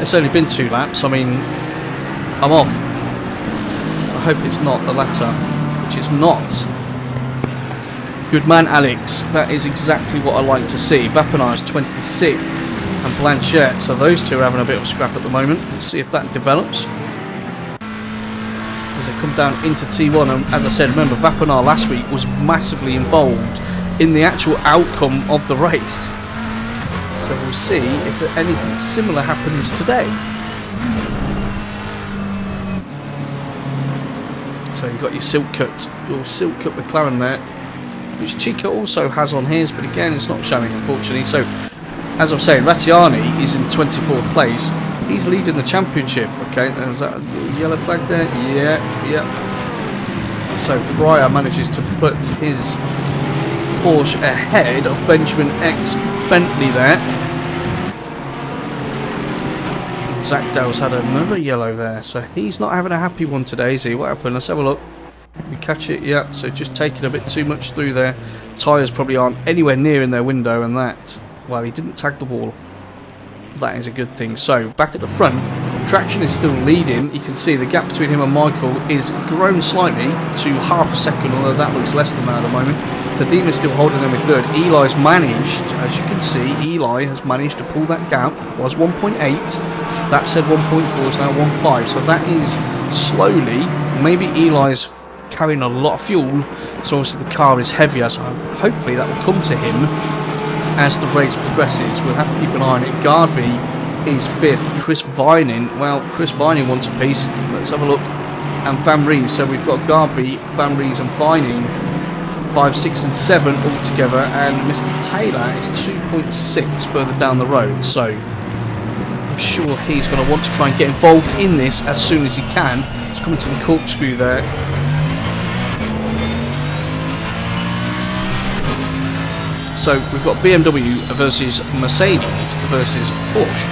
it's only been 2 laps, I mean, I'm off. I hope it's not the latter, which it's not. Good man, Alex. That is exactly what I like to see. Vapinar is 26th and Blanchette, so those two are having a bit of a scrap at the moment. Let's see if that develops as they come down into T1. And as I said, remember, Vapinar last week was massively involved in the actual outcome of the race. So we'll see if anything similar happens today. So you've got your silk cut McLaren there, which Chico also has on his, but again, it's not showing, unfortunately. So, as I'm saying, Rattiani is in 24th place. He's leading the championship. Okay, there's that yellow flag there. Yeah. So Pryor manages to put his Porsche ahead of Benjamin X Bentley there. Zachdale's had another yellow there, so he's not having a happy one today, is he? What happened? Let's have a look. We catch it, yeah, so just taking a bit too much through there. Tyres probably aren't anywhere near in their window, and that, well, he didn't tag the wall. That is a good thing. So, back at the front, traction is still leading. You can see the gap between him and Michael is grown slightly to half a second, although that looks less than that at the moment. Tadima's still holding them in third. Eli's managed, as you can see, Eli has managed to pull that gap. It was 1.8. That said 1.4 is now 1.5. So that is slowly, maybe Eli's carrying a lot of fuel, so obviously the car is heavier, so hopefully that will come to him as the race progresses. We'll have to keep an eye on it. Garby is 5th. Chris Vining, well, Chris Vining wants a piece. Let's have a look. And Van Rees, so we've got Garby, Van Rees and Vining 5, 6 and 7 all together, and Mr. Taylor is 2.6 further down the road, so I'm sure he's going to want to try and get involved in this as soon as he can. He's coming to the corkscrew there. So we've got BMW versus Mercedes versus Porsche.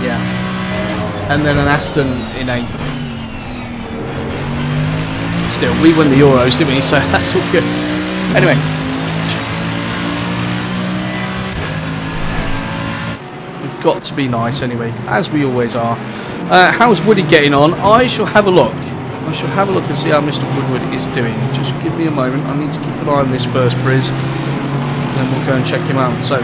Yeah. And then an Aston in 8th. Still, we won the Euros, didn't we? So that's all good. Anyway. We've got to be nice anyway, as we always are. How's Woody getting on? I shall have a look. I shall have a look and see how Mr. Woodward is doing. Just give me a moment. I need to keep an eye on this first, Briz. Then we'll go and check him out. So,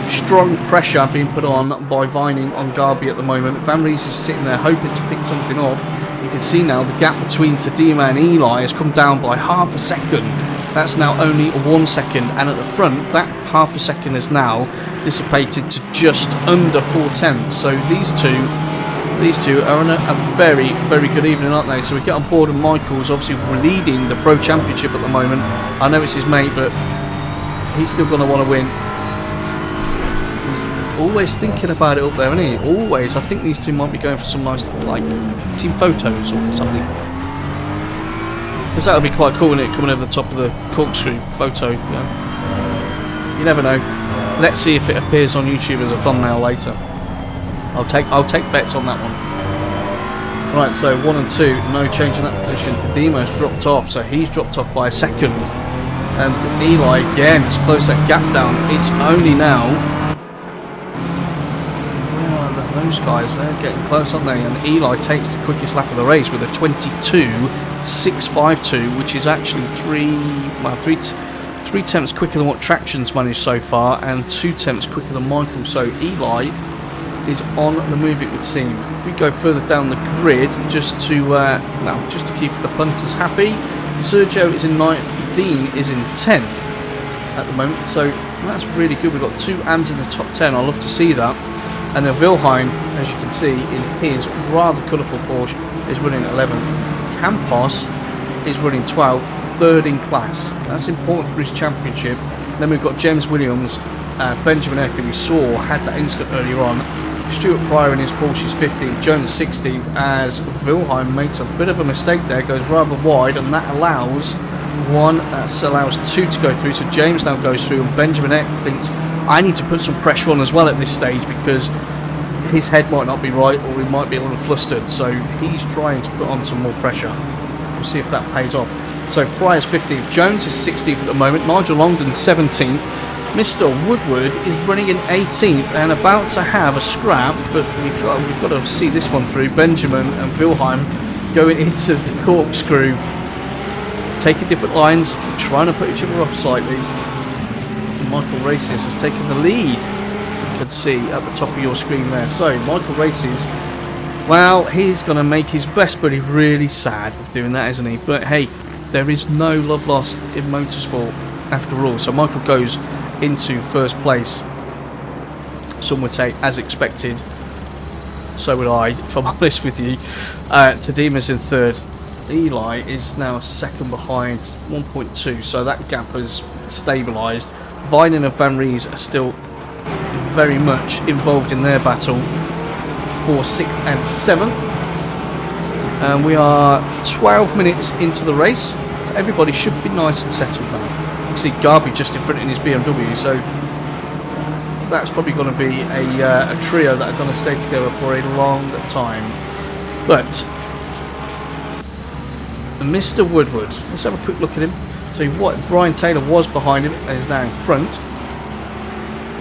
strong pressure being put on by Vining on Garby at the moment. Van Rees is sitting there hoping to pick something up. You can see now the gap between Tadima and Eli has come down by half a second. That's now only 1 second. And at the front, that half a second is now dissipated to just under 4/10. So these two are on a very, very good evening, aren't they? So we get on board, and Michael's obviously leading the Pro Championship at the moment. I know it's his mate, but he's still going to want to win. He's always thinking about it up there, isn't he? Always. I think these two might be going for some nice, like, team photos or something. Because that would be quite cool, wouldn't it? Coming over the top of the corkscrew photo. You know? You never know. Let's see if it appears on YouTube as a thumbnail later. I'll take bets on that one. Right, so 1 and 2, no change in that position. Tadimo's dropped off, so he's dropped off by a second. And Eli again has closed that gap down. It's only now. Where are those guys? They're getting close, aren't they? And Eli takes the quickest lap of the race with a 22.652, which is actually 3 tenths quicker than what Traction's managed so far, and 2 tenths quicker than Michael. So Eli is on the move, it would seem. If we go further down the grid, just to keep the punters happy, Sergio is in 9th, Dean is in 10th at the moment, so that's really good. We've got 2 AMs in the top 10. I love to see that. And then Wilhelm, as you can see, in his rather colourful Porsche, is running 11th. Campos is running 12th, 3rd in class. That's important for his championship. Then we've got James Williams, Benjamin Eck, who we saw had that incident earlier on. Stuart Pryor in his Porsche is 15th, Jones 16th, as Wilhelm makes a bit of a mistake there, goes rather wide, and that allows 2 to go through. So James now goes through, and Benjamin Eck thinks, I need to put some pressure on as well at this stage, because his head might not be right, or he might be a little flustered, so he's trying to put on some more pressure. We'll see if that pays off. So Pryor's 15th, Jones is 16th at the moment, Nigel Longdon 17th, Mr. Woodward is running in 18th and about to have a scrap, but we've got to see this one through. Benjamin and Wilhelm going into the corkscrew, taking different lines, trying to put each other off slightly. And Michael Races has taken the lead, you can see at the top of your screen there. So Michael Races, well, he's going to make his best buddy really sad with doing that, isn't he? But hey, there is no love lost in motorsport after all. So Michael goes into first place. Some would say as expected. So would I, if I'm honest with you. Tadima's in 3rd. Eli is now 2nd behind, 1.2. So that gap has stabilised. Vining and Van Rees are still very much involved in their battle for 6th and 7th. And we are 12 minutes into the race. So everybody should be nice and settled now. You see Garby just in front in his BMW, so that's probably going to be a trio that are going to stay together for a long time. But Mr. Woodward, let's have a quick look at him. So what, Brian Taylor was behind him and is now in front.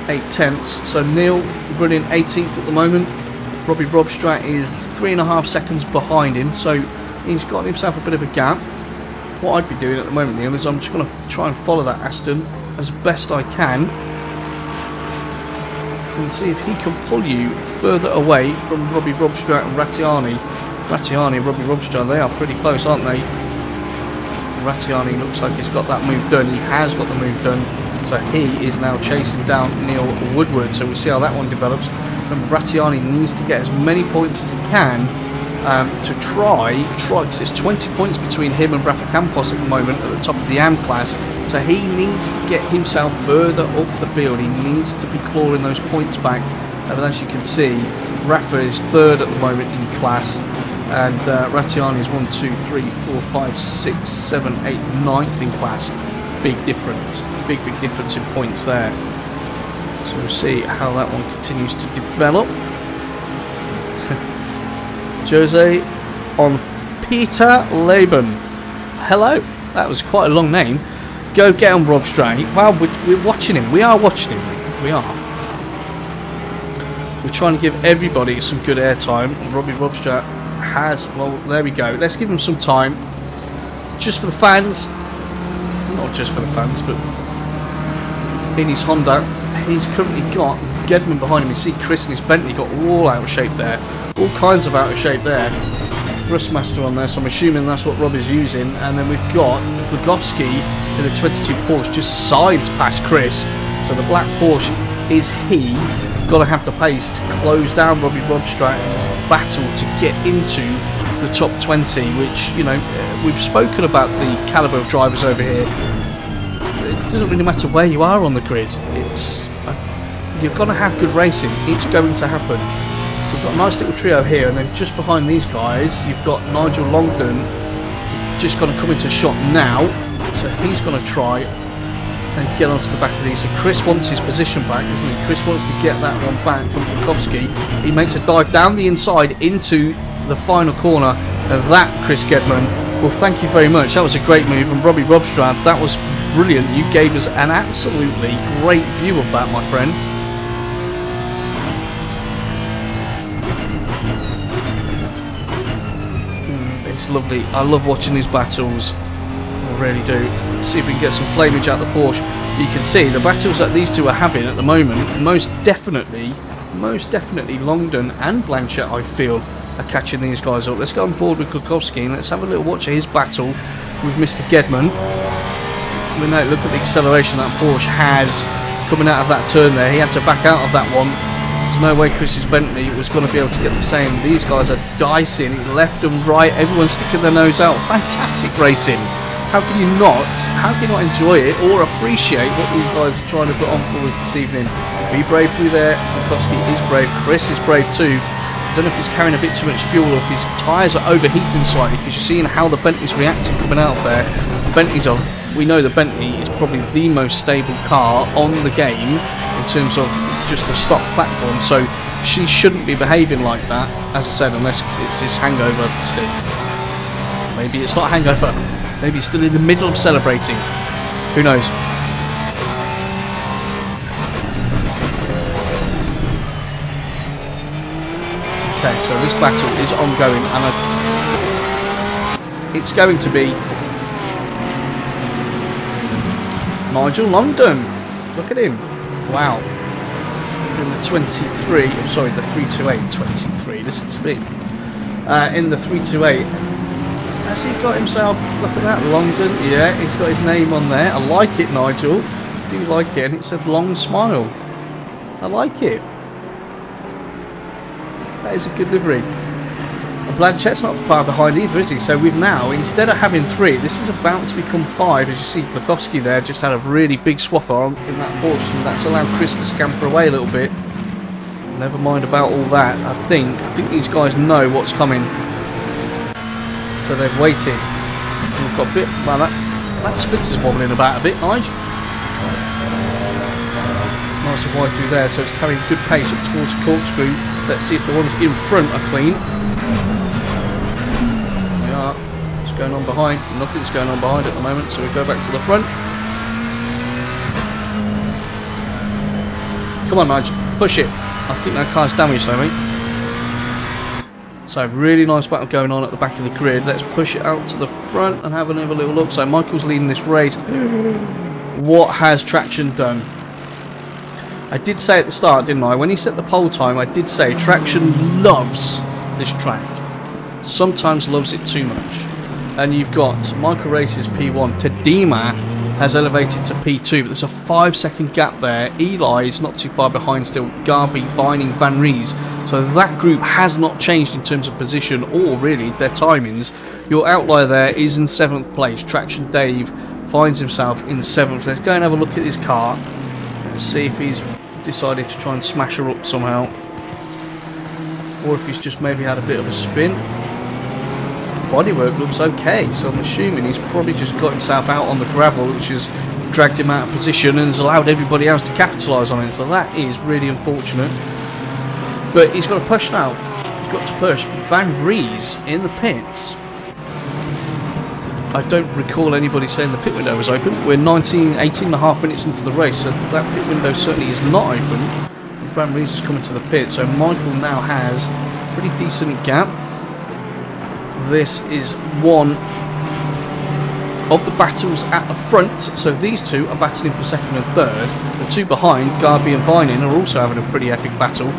8/10. So Neil running 18th at the moment. Robbie Robstrat is 3.5 seconds behind him, so he's got himself a bit of a gap. What I'd be doing at the moment, Neil, is I'm just going to try and follow that Aston as best I can and see if he can pull you further away from Robbie Robstrat and Rattiani. Rattiani and Robbie Robstrat, they are pretty close, aren't they? Rattiani looks like he's got that move done. He has got the move done. So he is now chasing down Neil Woodward. So we'll see how that one develops. Remember, Rattiani needs to get as many points as he can to try, because it's 20 points between him and Rafa Campos at the moment at the top of the AM class. So he needs to get himself further up the field. He needs to be clawing those points back. And as you can see, Rafa is third at the moment in class. And Rattiani is 1, 2, 3, 4, 5, 6, 7, 8, 9th in class. Big difference. Big difference in points there. So we'll see how that one continues to develop. Jose on Peter Laban. Hello. That was quite a long name. Go get on Rob Stray. Well, we're watching him. We are watching him. We are. We're trying to give everybody some good airtime. Robbie Robstrat has, well, there we go. Let's give him some time. Just for the fans. Not just for the fans, but in his Honda, he's currently got Gedman behind him. You see Chris and his Bentley got all out of shape there. All kinds of out of shape there. Thrustmaster on there, so I'm assuming that's what Rob is using. And then we've got Glugowski in the 22 Porsche just sides past Chris. So the black Porsche is he. Got to have the pace to close down Robbie Robstrat battle to get into the top 20, which, you know, we've spoken about the calibre of drivers over here. It doesn't really matter where you are on the grid. It's you're going to have good racing. It's going to happen. So we've got a nice little trio here, and then just behind these guys, you've got Nigel Longdon, just going to come into shot now. So he's going to try and get onto the back of these. So Chris wants his position back, doesn't he? Chris wants to get that one back from Glukowski. He makes a dive down the inside into the final corner, and that, Chris Gedman, well, thank you very much. That was a great move from Robbie Robstrad. That was brilliant. You gave us an absolutely great view of that, my friend. It's lovely. I love watching these battles. I really do. Let's see if we can get some flamage out of the Porsche. You can see the battles that these two are having at the moment, most definitely Longdon and Blanchett, I feel, are catching these guys up. Let's go on board with Glukowski and let's have a little watch of his battle with Mr. Gedman. We now look at the acceleration that Porsche has coming out of that turn there. He had to back out of that one. There's no way Chris's Bentley was going to be able to get the same. These guys are dicing left and right. Everyone's sticking their nose out. Fantastic racing. How can you not enjoy it or appreciate what these guys are trying to put on for us this evening? Be brave through there. Glukowski is brave. Chris is brave too. I don't know if he's carrying a bit too much fuel or if his tyres are overheating slightly, because you're seeing how the Bentley's reacting coming out of there. Bentley's on. We know the Bentley is probably the most stable car on the game in terms of just a stock platform, so she shouldn't be behaving like that, as I said, unless it's this hangover still. Maybe it's not a hangover. Maybe it's still in the middle of celebrating. Who knows? Okay, so this battle is ongoing, and it's going to be Nigel Longdon. Look at him. Wow. In the 23, I'm sorry, the 328 23. Listen to me. In the 328. Has he got himself, look at that, Longdon, yeah, he's got his name on there. I like it, Nigel. I do like it, and it said long smile. I like it. That is a good livery. And Blanchett's not far behind either, is he? So we've now, instead of having 3, this is about to become 5. As you see, Glukowski there just had a really big swapper on in that Porsche, and that's allowed Chris to scamper away a little bit. Never mind about all that. I think these guys know what's coming. So they've waited. We've got a bit. Well, that splitter's wobbling about a bit, Nigel. nice and wide through there, so it's carrying good pace up towards the corkscrew. Let's see if the ones in front are clean. They are. What's going on behind? Nothing's going on behind at the moment, so we go back to the front. Come on, Nigel, push it. I think that car's damaged though, mate. So really nice battle going on at the back of the grid. Let's push it out to the front and have another little look. So Michael's leading this race. What has Traction done? I did say at the start, didn't I? When he set the pole time, I did say Traction loves this track. Sometimes loves it too much. And you've got Michael Race's P1. Tadema has elevated to P2, but there's a 5-second gap there. Eli is not too far behind still. Garby, Vining, Van Ries. So that group has not changed in terms of position or really their timings. Your outlier there is in 7th place. Traction Dave finds himself in 7th. Let's go and have a look at his car. Let's see if he's decided to try and smash her up somehow. Or if he's just maybe had a bit of a spin. Bodywork looks okay, so I'm assuming he's probably just got himself out on the gravel, which has dragged him out of position and has allowed everybody else to capitalise on it. So that is really unfortunate. But he's got to push now. He's got to push. Van Ries in the pits. I don't recall anybody saying the pit window was open. We're 18 and a half minutes into the race, so that pit window certainly is not open. Van Ries is coming to the pit, so Michael now has a pretty decent gap. This is one of the battles at the front, so these two are battling for 2nd and 3rd. The two behind, Garby and Vining, are also having a pretty epic battle.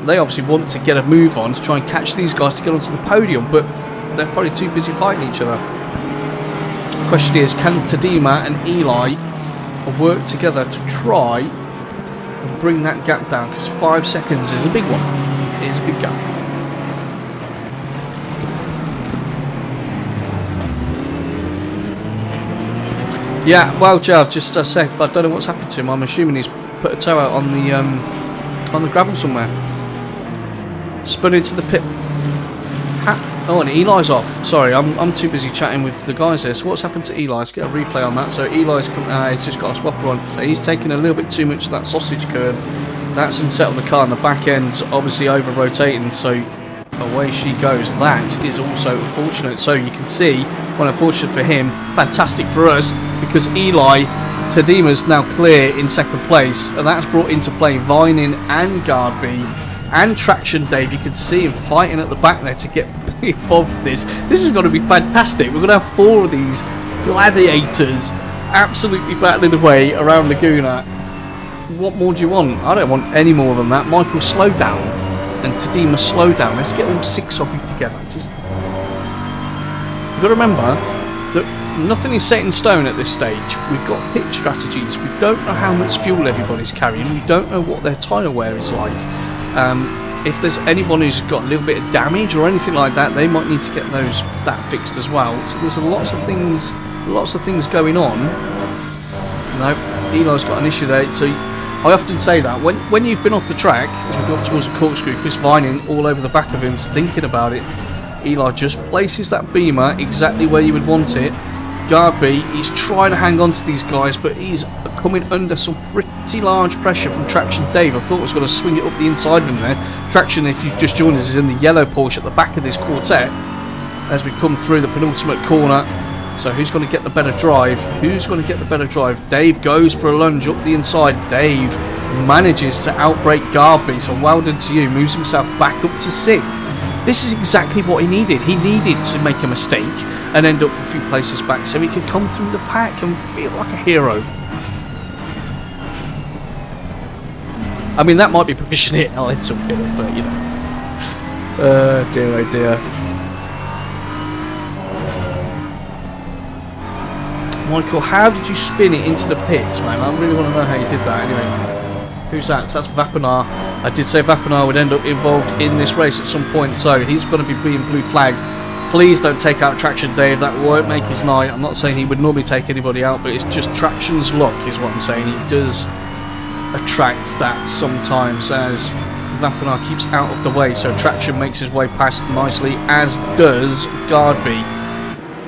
They obviously want to get a move on to try and catch these guys to get onto the podium, but they're probably too busy fighting each other. The question is, can Tadema and Eli work together to try and bring that gap down? Because 5 seconds is a big one. It is a big gap. Yeah, well, Joe, just to say, I don't know what's happened to him. I'm assuming he's put a toe out on the gravel somewhere. Spun into the pit. Oh, and Eli's off. Sorry, I'm too busy chatting with the guys here. So what's happened to Eli? Let's get a replay on that. So Eli's he's just got a swapper on. So he's taken a little bit too much of that sausage curd. That's unsettled the car, and the back end's obviously over rotating. So away she goes. That is also unfortunate. So you can see, well, unfortunate for him, fantastic for us, because Eli Tadema's now clear in 2nd place, and that's brought into play Vining and Garby and Traction Dave. You can see him fighting at the back there to get involved in this. This is going to be fantastic. We're going to have 4 of these gladiators absolutely battling away around Laguna. What more do you want? I don't want any more than that. Michael, slow down. And Tadema, slow down. Let's get all 6 of you together. You've got to remember that nothing is set in stone at this stage. We've got pit strategies. We don't know how much fuel everybody's carrying. We don't know what their tyre wear is like. If there's anyone who's got a little bit of damage or anything like that, they might need to get that fixed as well. So there's lots of things going on. No, Eli's got an issue there. So I often say that when you've been off the track, as we go up towards the corkscrew, Chris Vining all over the back of him thinking about it. Eli just places that beamer exactly where you would want it. Garby, he's trying to hang on to these guys, but he's coming under some pretty large pressure from Traction Dave. I thought I was going to swing it up the inside of him there. Traction, if you've just joined us, is in the yellow Porsche at the back of this quartet as we come through the penultimate corner. So who's going to get the better drive? Who's going to get the better drive? Dave goes for a lunge up the inside. Dave manages to outbrake Garby, so well done to you. Moves himself back up to 6th. This is exactly what he needed. He needed to make a mistake and end up a few places back so he could come through the pack and feel like a hero. I mean, that might be pushing it a little bit, but you know. Dear, oh dear. Michael, how did you spin it into the pits, man? I really want to know how you did that. Anyway, who's that? So that's Vapinar. I did say Vapinar would end up involved in this race at some point, so he's going to be being blue flagged. Please don't take out Traction Dave. That won't make his night. I'm not saying he would normally take anybody out, but it's just Traction's luck is what I'm saying. He does attract that sometimes as Vapinar keeps out of the way, so Traction makes his way past nicely, as does Garby.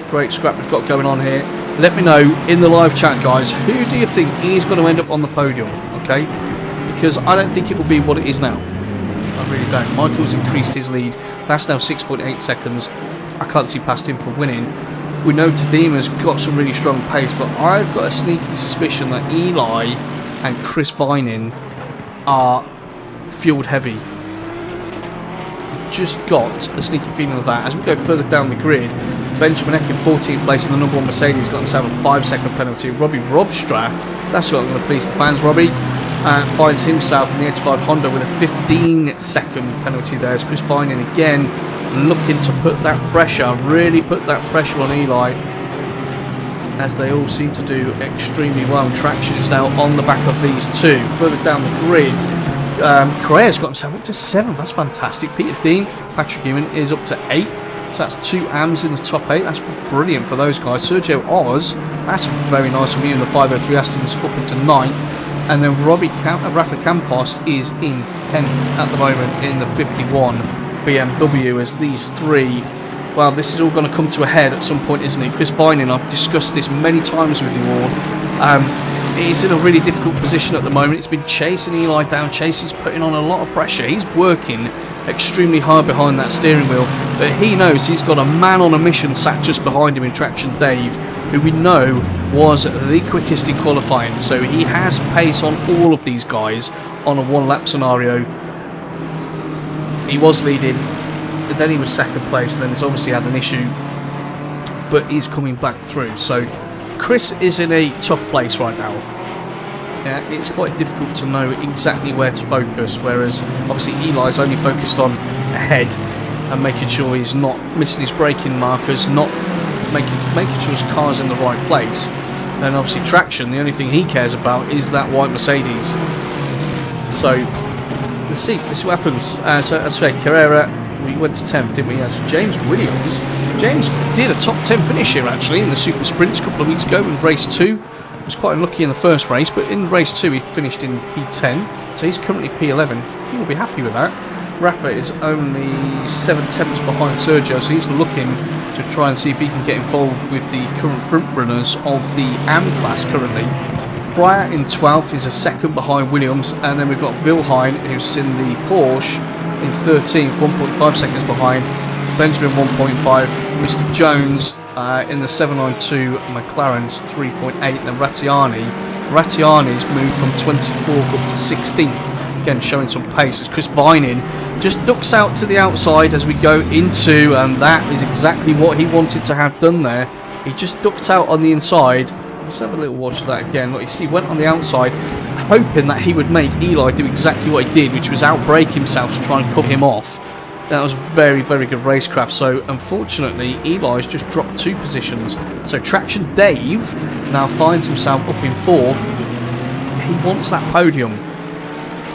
Great scrap we've got going on here. Let me know in the live chat, guys, who do you think is going to end up on the podium? Okay, because I don't think it will be what it is now. I really don't. Michael's increased his lead. That's now 6.8 seconds. I can't see past him for winning. We know Tadima's got some really strong pace, but I've got a sneaky suspicion that Eli and Chris Vining are fueled heavy. Just got a sneaky feeling of that. As we go further down the grid, Benjamin Eck in 14th place in the number 1 Mercedes got himself a 5-second penalty. Robbie Robstra, that's what I'm going to please the fans. Robbie finds himself in the 85 Honda with a 15-second penalty there. As Chris Vining again looking to put that pressure, really put that pressure on Eli, as they all seem to do extremely well. Traction is now on the back of these two. Further down the grid, Correa's got himself up to 7th. That's fantastic. Peter Dean, Patrick Ewan is up to 8th. So that's 2 AMs in the top 8. That's brilliant for those guys. Sergio Oz, that's very nice from you in the 503 Aston's up into 9th. And then Rafa Campos is in 10th at the moment in the 51 BMW, as these three, well, this is all going to come to a head at some point, isn't it? Chris Vining, I've discussed this many times with you all. He's in a really difficult position at the moment. It's been chasing Eli down. Chasey's putting on a lot of pressure. He's working extremely hard behind that steering wheel, but he knows he's got a man on a mission sat just behind him in Traction Dave, who we know was the quickest in qualifying. So he has pace on all of these guys on a one-lap scenario. He was leading, then he was 2nd place, and then he's obviously had an issue, but he's coming back through. So Chris is in a tough place right now. Yeah, it's quite difficult to know exactly where to focus, whereas obviously Eli's only focused on ahead and making sure he's not missing his braking markers, not making sure his car's in the right place. And obviously Traction, the only thing he cares about is that white Mercedes. So let's see what happens. So as I say, Carrera, we went to 10th, didn't we? Yeah, so James Williams. James did a top 10 finish here actually in the Super Sprints a couple of weeks ago in race 2. Was quite unlucky in the first race, but in race 2 he finished in P10, so he's currently P11. He will be happy with that. Rafa is only 7/10 behind Sergio, so he's looking to try and see if he can get involved with the current front runners of the AM class currently. Pryor in 12th is a 2nd behind Williams, and then we've got Wilhine, who's in the Porsche, in 13th, 1.5 seconds behind. Benjamin 1.5, Mr. Jones in the 792 McLaren's 3.8, then Rattiani's moved from 24th up to 16th, again showing some pace as Chris Vining just ducks out to the outside as we go into, and that is exactly what he wanted to have done there. He just ducked out on the inside. Let's have a little watch of that again. Look, you see, he went on the outside hoping that he would make Eli do exactly what he did, which was outbrake himself to try and cut him off. That was very, very good racecraft. So unfortunately, Eli's just dropped 2 positions. So Traction Dave now finds himself up in 4th. He wants that podium.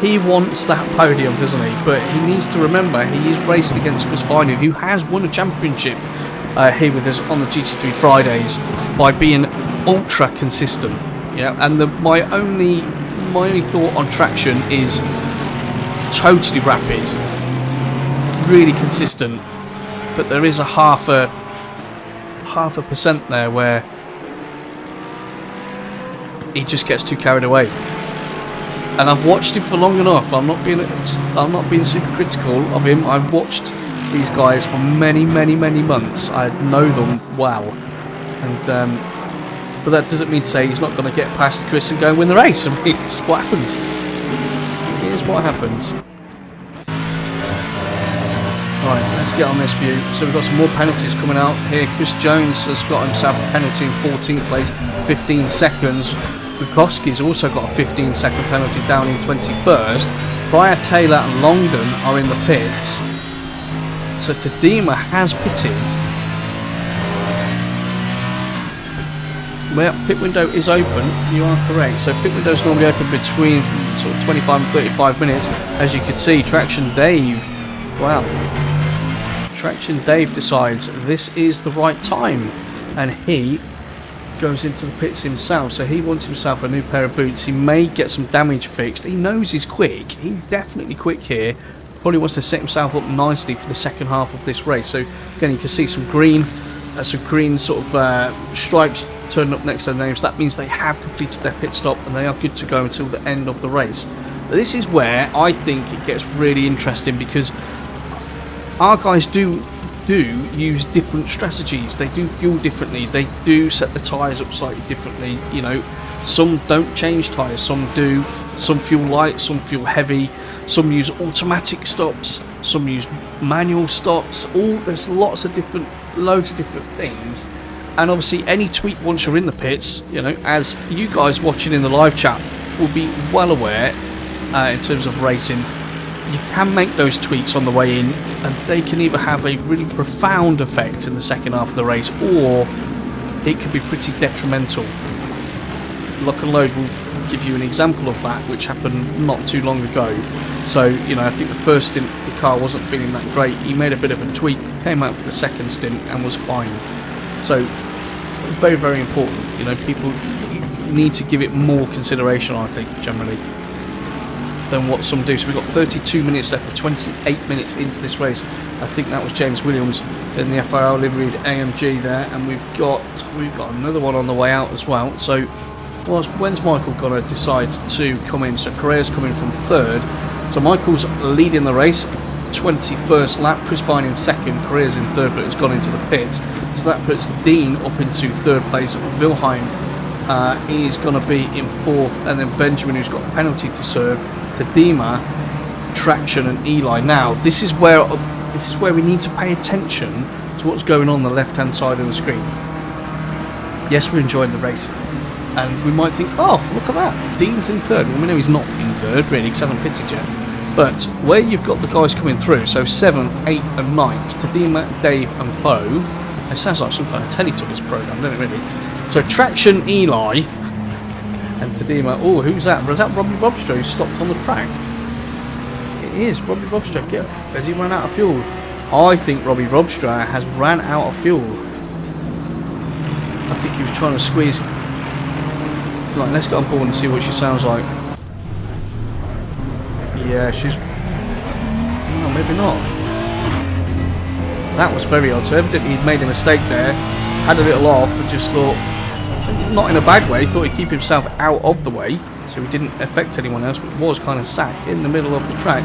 He wants that podium, doesn't he? But he needs to remember he is racing against Chris Vining, who has won a championship here with us on the GT3 Fridays by being ultra consistent. Yeah, and my only thought on Traction is totally rapid. Really consistent, but there is a half a percent there where he just gets too carried away. And I've watched him for long enough. I'm not being super critical of him. I've watched these guys for many months. I know them well, and but that doesn't mean to say he's not going to get past Chris and go and win the race. I mean, it's what happens. Here's what happens. Right, let's get on this view. So we've got some more penalties coming out here. Chris Jones has got himself a penalty in 14th place, 15 seconds. Bukowski's also got a 15-second penalty down in 21st. Pryor, Taylor and Longdon are in the pits. So Tadima has pitted. Well, pit window is open. You are correct. So pit window is normally open between sort of 25 and 35 minutes. As you can see, Traction Dave, wow. Traction Dave decides this is the right time, and he goes into the pits himself. So he wants himself a new pair of boots. He may get some damage fixed. He knows he's quick. He's definitely quick here. Probably wants to set himself up nicely for the second half of this race. So again, you can see some green sort of stripes turning up next to their names. That means they have completed their pit stop and they are good to go until the end of the race. This is where I think it gets really interesting, because our guys do use different strategies. They do fuel differently. They do set the tyres up slightly differently. You know, some don't change tyres, some do. Some fuel light, some fuel heavy. Some use automatic stops. Some use manual stops. There's lots of loads of different things. And obviously, any tweak once you're in the pits, you know, as you guys watching in the live chat will be well aware, in terms of racing, you can make those tweaks on the way in, and they can either have a really profound effect in the second half of the race, or it can be pretty detrimental. Lock and Load will give you an example of that, which happened not too long ago. So, you know, I think the first stint the car wasn't feeling that great. He made a bit of a tweak, came out for the second stint and was fine. So, very, very important. You know, people need to give it more consideration, I think, generally, than what some do. So we've got 32 minutes left, 28 minutes into this race. I think that was James Williams in the FRL liveried AMG there, and we've got another one on the way out as well. So when's Michael going to decide to come in? So Correa's coming from third. So Michael's leading the race, 21st lap. Chris Vine in second. Correa's in third, but has gone into the pits. So that puts Dean up into third place. Wilhelm is going to be in fourth, and then Benjamin, who's got a penalty to serve, Tadema, Traction, and Eli. Now, this is where we need to pay attention to what's going on the left-hand side of the screen. Yes, we're enjoying the race, and we might think, oh, look at that, Dean's in third. Well, we know he's not in third, really, because he hasn't pitted yet. But where you've got the guys coming through, so 7th, 8th, and 9th, Tadema, Dave, and Poe. It sounds like some kind of Teletubbies program, doesn't it, really? So Traction, Eli, and Tadema. Oh, who's that? Was that Robbie Robstra who stopped on the track? It is Robbie Robstra. Yeah. Has he run out of fuel? I think Robbie Robstra has ran out of fuel. I think he was trying to squeeze. Right, let's get on board and see what she sounds like. Yeah, she's. No, maybe not. That was very odd. So evidently he'd made a mistake there, had a little off, and just thought, not in a bad way, thought he'd keep himself out of the way, so he didn't affect anyone else, but was kind of sat in the middle of the track.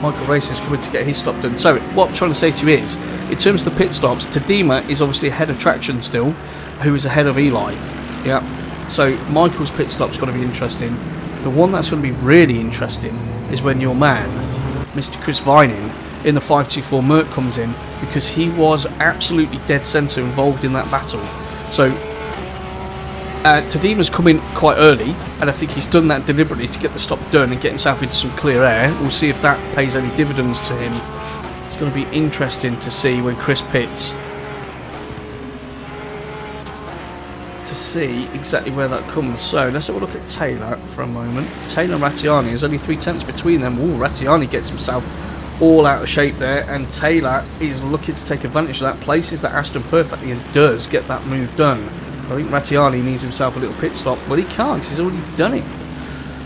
Michael Racing's coming to get his stop done. So what I'm trying to say to you is, in terms of the pit stops, Tadema is obviously ahead of Traction still, who is ahead of Eli. Yeah. So Michael's pit stop's got to be interesting. The one that's going to be really interesting is when your man, Mr. Chris Vining, in the 524 Merc comes in, because he was absolutely dead centre involved in that battle. So Tadema's come in quite early, and I think he's done that deliberately to get the stop done and get himself into some clear air. We'll see if that pays any dividends to him. It's going to be interesting to see when Chris pits, to see exactly where that comes. So let's have a look at Taylor for a moment. Taylor and Rattiani, there's only 3/10 between them. Ooh, Rattiani gets himself all out of shape there, and Taylor is looking to take advantage of that, places that Aston perfectly and does get that move done. I think Rattiani needs himself a little pit stop, but he can't because he's already done it.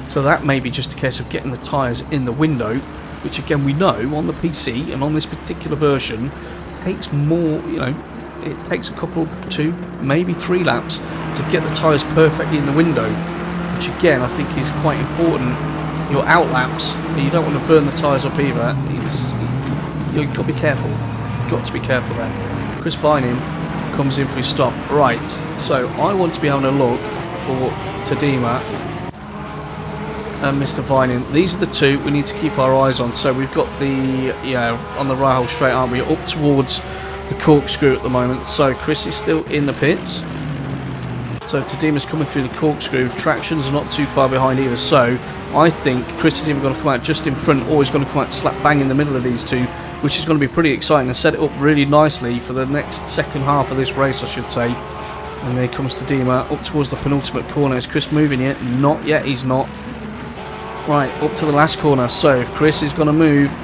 So that may be just a case of getting the tyres in the window, which again we know on the PC and on this particular version takes more, you know, it takes a couple, 2, maybe 3 laps to get the tyres perfectly in the window, which again I think is quite important. Your out laps, you don't want to burn the tyres up either. You've got to be careful. Got to be careful there. Chris Vining comes in for his stop. Right, so I want to be having a look for Tadema and Mr. Vining. These are the two we need to keep our eyes on. So we've got the, on the Rahal straight, aren't we? Up towards the corkscrew at the moment. So Chris is still in the pits. So Tadema's coming through the corkscrew. Traction's not too far behind either. So I think Chris is either going to come out just in front, or he's going to come out slap bang in the middle of these two, which is going to be pretty exciting and set it up really nicely for the next second half of this race, I should say. And there comes Tadema up towards the penultimate corner. Is Chris moving yet? Not yet, he's not. Right, up to the last corner. So if Chris is going to move,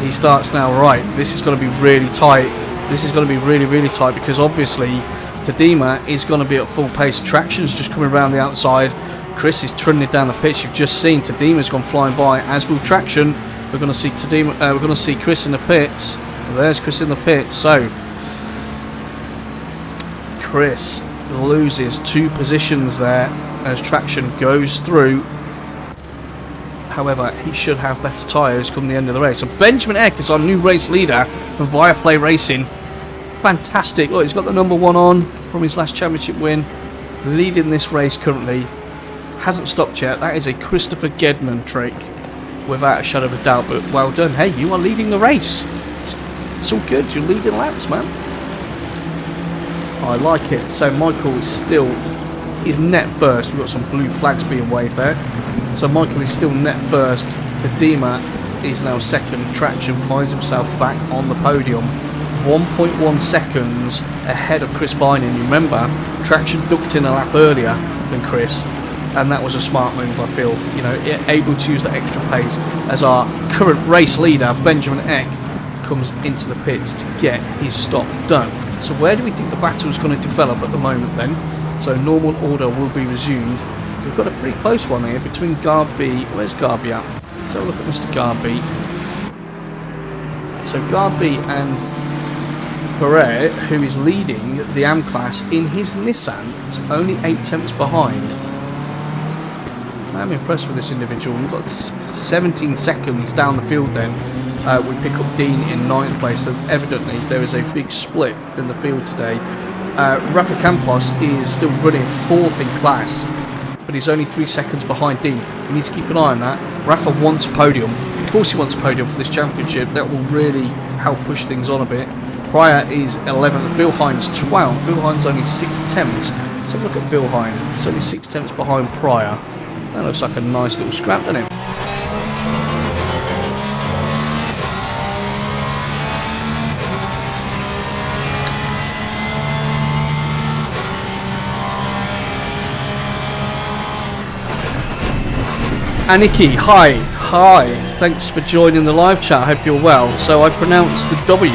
he starts now. Right, this is going to be really tight. This is going to be really, really tight, because obviously Tadema is going to be at full pace. Traction's just coming around the outside. Chris is trundling down the pitch. You've just seen Tadema's gone flying by, as will Traction. We're going to see Tadema. We're going to see Chris in the pits. Well, there's Chris in the pits. So Chris loses 2 positions there as Traction goes through. However, he should have better tyres come the end of the race. So Benjamin Eck is our new race leader from Viaplay Racing. Fantastic. Look, he's got the number 1 on from his last championship win. Leading this race currently. Hasn't stopped yet. That is a Christopher Gedman trick, without a shadow of a doubt. But well done. Hey, you are leading the race. It's all good. You're leading laps, man. I like it. So Michael is net first. We've got some blue flags being waved there. So Michael is still net first. Tadema is now second. Traction finds himself back on the podium. 1.1 seconds ahead of Chris Vining. You remember, Traction ducked in a lap earlier than Chris, and that was a smart move, I feel. You know, able to use that extra pace as our current race leader, Benjamin Eck, comes into the pits to get his stop done. So where do we think the battle is going to develop at the moment then? So normal order will be resumed. We've got a pretty close one here between Garby. Where's Garby at? Let's have a look at Mr. Garby. So Garby and Barrett, who is leading the AM class in his Nissan, it's only 8 tenths behind. I'm impressed with this individual. We've got 17 seconds down the field then. We pick up Dean in 9th place, so evidently there is a big split in the field today. Rafa Campos is still running 4th in class, but he's only 3 seconds behind Dean. We need to keep an eye on that. Rafa wants a podium. Of course he wants a podium for this championship. That will really help push things on a bit. Pryor is 11th, Vilhein's 12th. Vilhein's only 6 tenths. So look at Vilhein. It's only 6 tenths behind Pryor. That looks like a nice little scrap, doesn't it? Aniki, hi, thanks for joining the live chat, I hope you're well. So I pronounced the W.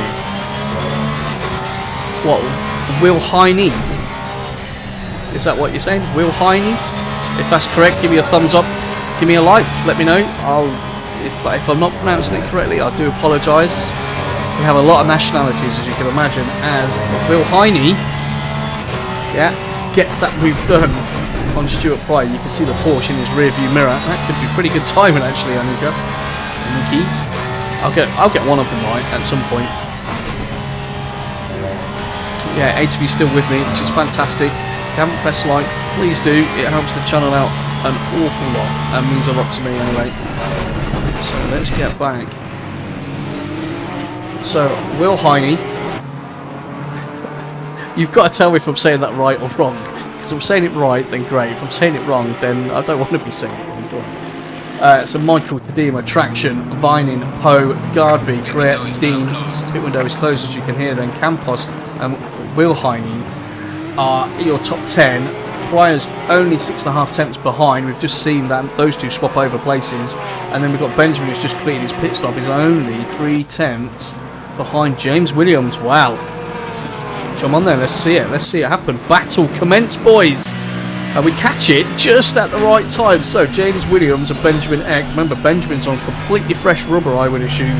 What, Will Heine? Is that what you're saying? Will Heine? If that's correct, give me a thumbs up, give me a like, let me know. If I'm not pronouncing it correctly, I do apologise. We have a lot of nationalities, as you can imagine, as Will Heine, yeah, gets that move done on Stuart Pryor. You can see the Porsche in his rear view mirror. That could be pretty good timing actually, Anika. Aniki. I'll get one of them right at some point. Yeah, A2B still with me, which is fantastic. If you haven't pressed like, please do. It helps the channel out an awful lot and means a lot to me anyway. So let's get back. So Will Heine. You've got to tell me if I'm saying that right or wrong. Because if I'm saying it right, then great. If I'm saying it wrong, then I don't want to be saying it wrong. So Michael, Tadema, Traction, Vining, Poe, Gardby, Gret, Dean. Pit window is closed, as you can hear then. Campos and Will Heine are your top 10. Pryor's only 6.5 tenths behind. We've just seen that those two swap over places. And then we've got Benjamin, who's just completed his pit stop. He's only 3 tenths behind James Williams. Wow. Come on then, let's see it happen. Battle commence, boys. And we catch it just at the right time. So James Williams and Benjamin Eck. Remember, Benjamin's on completely fresh rubber, I would assume.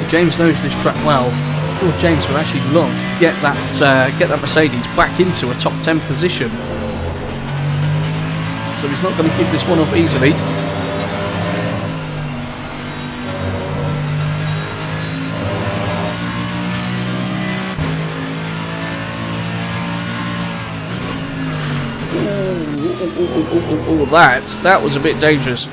James knows this track well. I'm sure James would actually love to get that Mercedes back into a top 10 position. So he's not going to give this one up easily. That was a bit dangerous.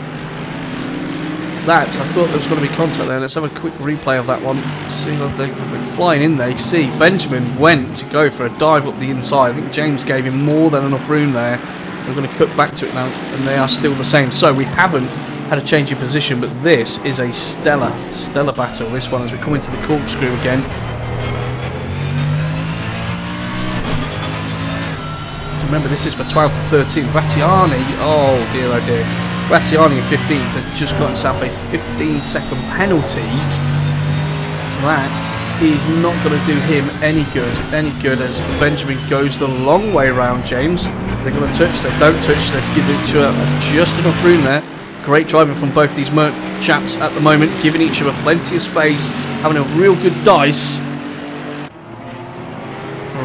I thought there was going to be contact there. Let's have a quick replay of that one. See if they're flying in there. You see, Benjamin went to go for a dive up the inside. I think James gave him more than enough room there. We're going to cut back to it now, and they are still the same. So we haven't had a change in position, but this is a stellar battle. This one, as we come into the corkscrew again. Remember, this is for 12th and 13th. Rattiani, oh dear. Rattiani in 15th has just got himself a 15-second penalty. That is not going to do him any good as Benjamin goes the long way around James. They're going to touch, they don't touch, they give each other just enough room there. Great driving from both these Merc chaps at the moment, giving each other plenty of space, having a real good dice.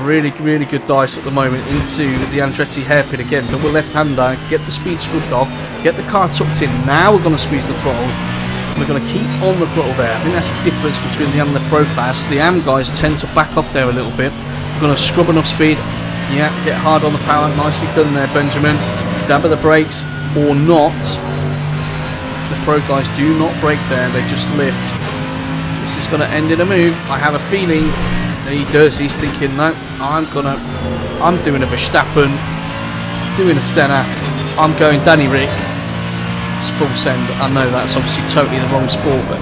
really, really good dice at the moment into the Andretti hairpin again. Double left-hander, get the speed scrubbed off, get the car tucked in. Now we're going to squeeze the throttle. We're going to keep on the throttle there. I think that's the difference between the AM and the Pro class. The AM guys tend to back off there a little bit. We're going to scrub enough speed. Yeah, get hard on the power. Nicely done there, Benjamin. Dab of the brakes or not. The Pro guys do not brake there. They just lift. This is going to end in a move. I have a feeling that he does. He's thinking, no, I'm doing a Verstappen, doing a Senna. I'm going Danny Rick. It's full send. I know that's obviously totally the wrong sport, but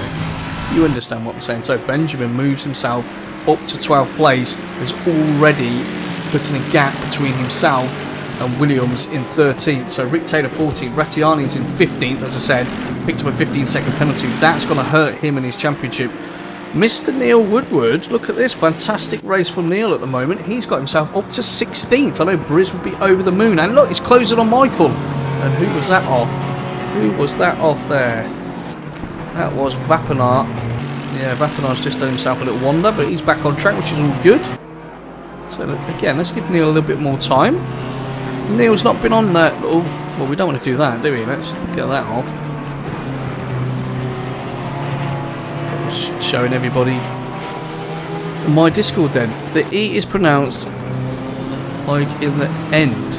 you understand what I'm saying. So Benjamin moves himself up to 12th place. Is already putting a gap between himself and Williams in 13th. So Rick Taylor 14th, Rattiani's in 15th, as I said, picked up a 15-second penalty. That's going to hurt him in his championship. Mr. Neil Woodward, look at this, fantastic race for Neil at the moment. He's got himself up to 16th. I know Briz would be over the moon. And look, he's closing on Michael. And who was that off? Who was that off there? That was Vapinar. Yeah, Vapinar's just done himself a little wander, but he's back on track, which is all good. So again, let's give Neil a little bit more time. Neil's not been on that. Oh, well, we don't want to do that, do we? Let's get that off. Showing everybody my Discord then. The E is pronounced like in the end.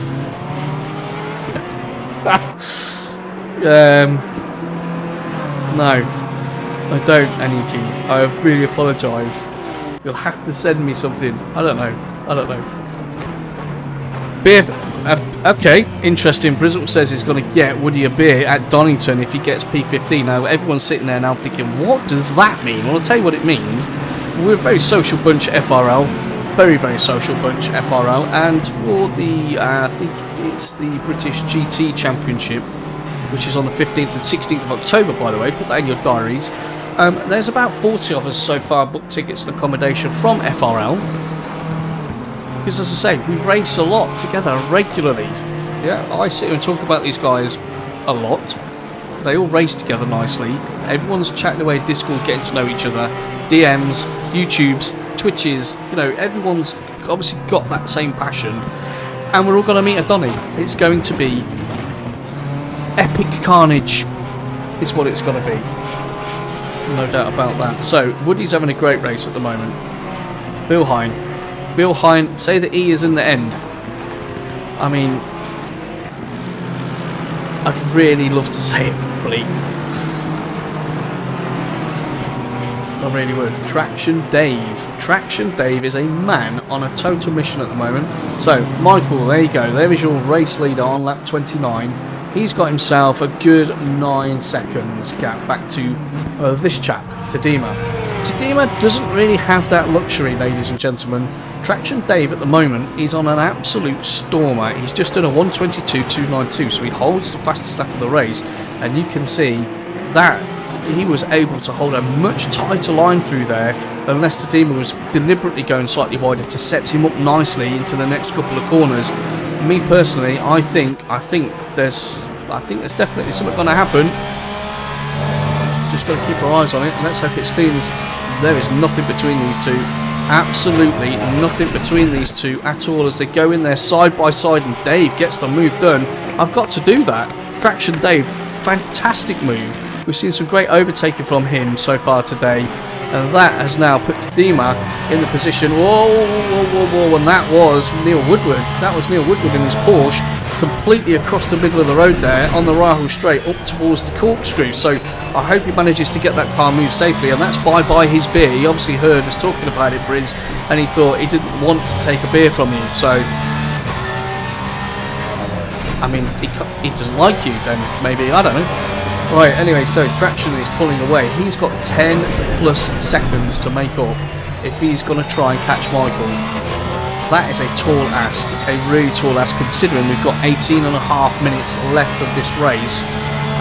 No, I don't, Aniki. I really apologise. You'll have to send me something. I don't know. Beer. Okay, interesting. Brizzle says he's going to get Woody a beer at Donington if he gets P15. Now, everyone's sitting there now thinking, what does that mean? Well, I'll tell you what it means. We're a very social bunch at FRL. Very, very social bunch at FRL. And for the, I think it's the British GT Championship, which is on the 15th and 16th of October, by the way. Put that in your diaries. There's about 40 of us so far booked tickets and accommodation from FRL. Because as I say, we race a lot together regularly. Yeah, I sit here and talk about these guys a lot. They all race together nicely. Everyone's chatting away, Discord, getting to know each other. DMs, YouTubes, Twitches. You know, everyone's obviously got that same passion. And we're all going to meet at Donny. It's going to be epic carnage. Is what it's going to be. No doubt about that. So, Woody's having a great race at the moment. Bill Hine, say the E is in the end. I mean, I'd really love to say it properly. I really would. Traction Dave. Traction Dave is a man on a total mission at the moment. So, Michael, there you go. There is your race leader on lap 29. He's got himself a good 9 seconds gap back to this chap, Tadima. Tadima doesn't really have that luxury, ladies and gentlemen. Traction Dave at the moment is on an absolute stormer. He's just done a 1:22.292, so he holds the fastest lap of the race, and you can see that he was able to hold a much tighter line through there, unless Tadima was deliberately going slightly wider to set him up nicely into the next couple of corners. Me personally, I think there's definitely something going to happen. Just got to keep our eyes on it, and let's hope it's clean. There is nothing between these two. Absolutely nothing between these two at all as they go in there side by side, and Dave gets the move done. I've got to do that. Traction Dave, fantastic move. We've seen some great overtaking from him so far today, and that has now put Tadima in the position. Whoa, and that was Neil Woodward. That was Neil Woodward in his Porsche, completely across the middle of the road there on the Rahul Straight up towards the corkscrew. So I hope he manages to get that car moved safely, and that's bye his beer. He obviously heard us talking about it, Briz, and he thought he didn't want to take a beer from you. So I mean, he doesn't like you then, maybe, I don't know. Right, anyway, so Traction is pulling away. He's got 10 plus seconds to make up if he's going to try and catch Michael. That is a tall ask, a really tall ask, considering we've got 18 and a half minutes left of this race.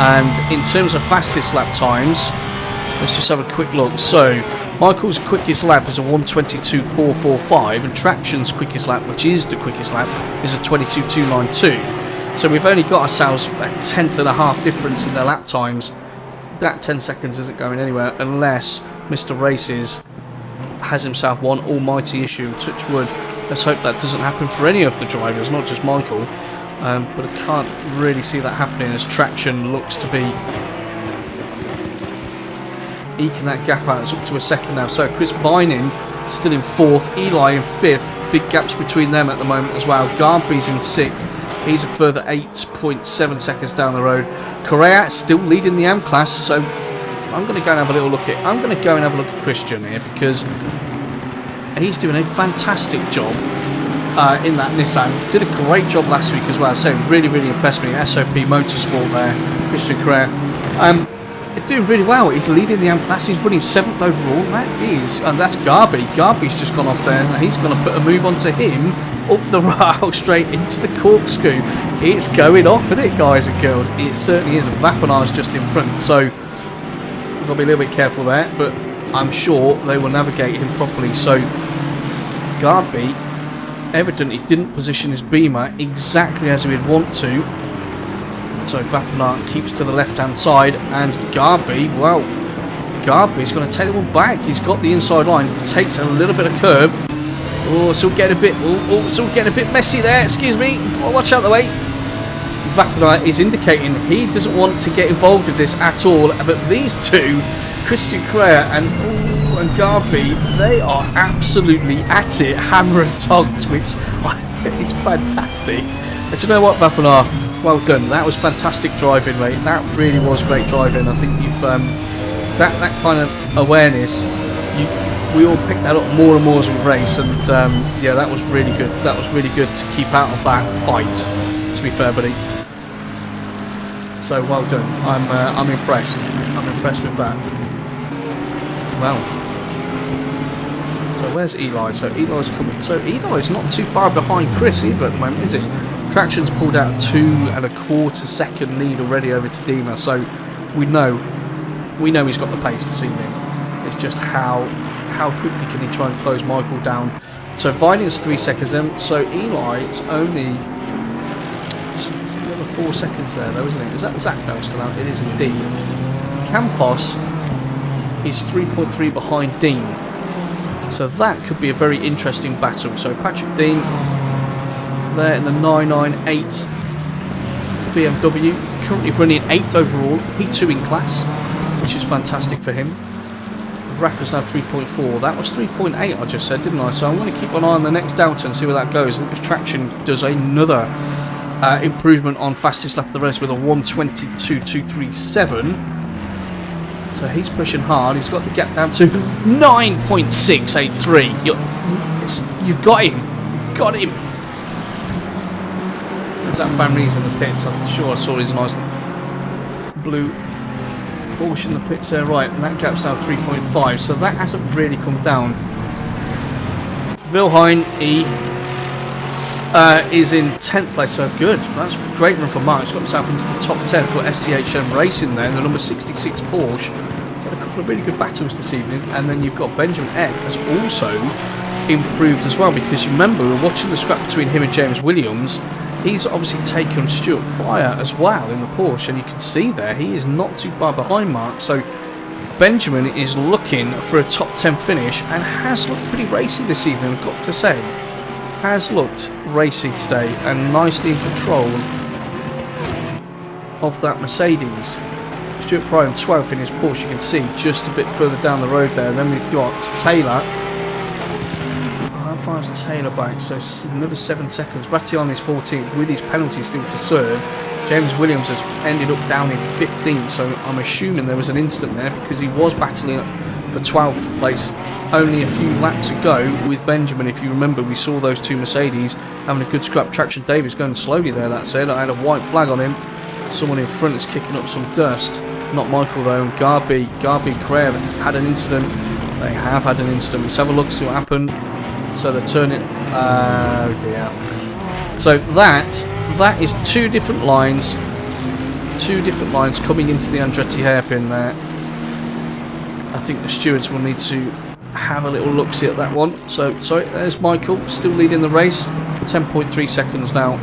And in terms of fastest lap times, let's just have a quick look. So Michael's quickest lap is a 1:22.445, and Traction's quickest lap, which is the quickest lap, is a 22.292. So we've only got ourselves a tenth and a half difference in their lap times. That 10 seconds isn't going anywhere unless Mr. Races has himself one almighty issue. Touch wood. Let's hope that doesn't happen for any of the drivers, not just Michael. But I can't really see that happening as Traction looks to be eking that gap out. It's up to a second now. So Chris Vining still in 4th, Eli in 5th. Big gaps between them at the moment as well. Garby's in 6th. He's a further 8.7 seconds down the road. Correa still leading the AM class. So I'm going to go and have a little look at Christian here, because he's doing a fantastic job in that Nissan. Did a great job last week as well. So really impressed me. SOP Motorsport there, Christian Correa. Doing really well. He's leading the AM class. He's running 7th overall. And that's Garby. Garby's just gone off there, and he's going to put a move onto him up the rail straight into the corkscrew. It's going off, isn't it, guys and girls? It certainly is. Vaponar's just in front, so we've got to be a little bit careful there, but I'm sure they will navigate him properly. So Garby evidently didn't position his beamer exactly as he would want to. So Vaponar keeps to the left-hand side, and Garby, well, Garby's going to take one back. He's got the inside line, takes a little bit of curb. Oh, still getting a bit messy there. Excuse me. Oh, watch out the way. Vaponar is indicating he doesn't want to get involved with this at all. But these two, Christian Correa and Garby, they are absolutely at it, hammer and tongs, which is fantastic. But you know what, Vaponar? Well done. That was fantastic driving, mate. That really was great driving. I think you've that kind of awareness. We all picked that up more and more as we race, and yeah, that was really good. That was really good to keep out of that fight, to be fair, buddy. So well done. I'm impressed. I'm impressed with that. Well, so where's Eli? So Eli's coming. So Eli's not too far behind Chris either at the moment, is he? Traction's pulled out 2.25 second lead already over to Dima. So we know he's got the pace this evening. It's just how quickly can he try and close Michael down. So Vining's 3 seconds in. So Eli, it's only another 4 seconds there, though, isn't it? Is that Zach Bell still out? It is indeed. Campos is 3.3 behind Dean. So that could be a very interesting battle. So Patrick Dean there in the 998 BMW, currently running 8th overall, P2 in class, which is fantastic for him. Rafa's now 3.4. That was 3.8 I just said, didn't I? So I'm going to keep an eye on the next Delta and see where that goes. I think this Traction does another improvement on fastest lap of the race with a 1:22.237. So he's pushing hard. He's got the gap down to 9.683. You've got him. You've got him. Is that Van Ries in the pits? I'm sure I saw his nice blue Porsche in the pits there, right, and that gap's now 3.5, so that hasn't really come down. Wilhelm is in 10th place, so good. That's a great run for Mark. He's got himself into the top 10 for STHM Racing there, in the number 66 Porsche. He's had a couple of really good battles this evening, and then you've got Benjamin Eck has also improved as well, because you remember we were watching the scrap between him and James Williams. He's obviously taken Stuart Pryor as well in the Porsche, and you can see there he is not too far behind Mark. So Benjamin is looking for a top 10 finish and has looked pretty racy this evening, I've got to say. Has looked racy today and nicely in control of that Mercedes. Stuart Pryor in 12th in his Porsche, you can see just a bit further down the road there. And then we've got Taylor. How far is Taylor back? So another 7 seconds. Ratian is 14th with his penalty still to serve. James Williams has ended up down in 15th, so I'm assuming there was an incident there because he was battling for 12th place. Only a few laps to go with Benjamin. If you remember, we saw those two Mercedes having a good scrap. Traction Davis going slowly there, that said. I had a white flag on him. Someone in front is kicking up some dust. Not Michael though. And Garby Correa had an incident. They have had an incident. Let's have a look, see what happened. So they're turning. Oh dear. So that is two different lines coming into the Andretti hairpin there. I think the stewards will need to have a little look-see at that one. So sorry, there's Michael still leading the race, 10.3 seconds now.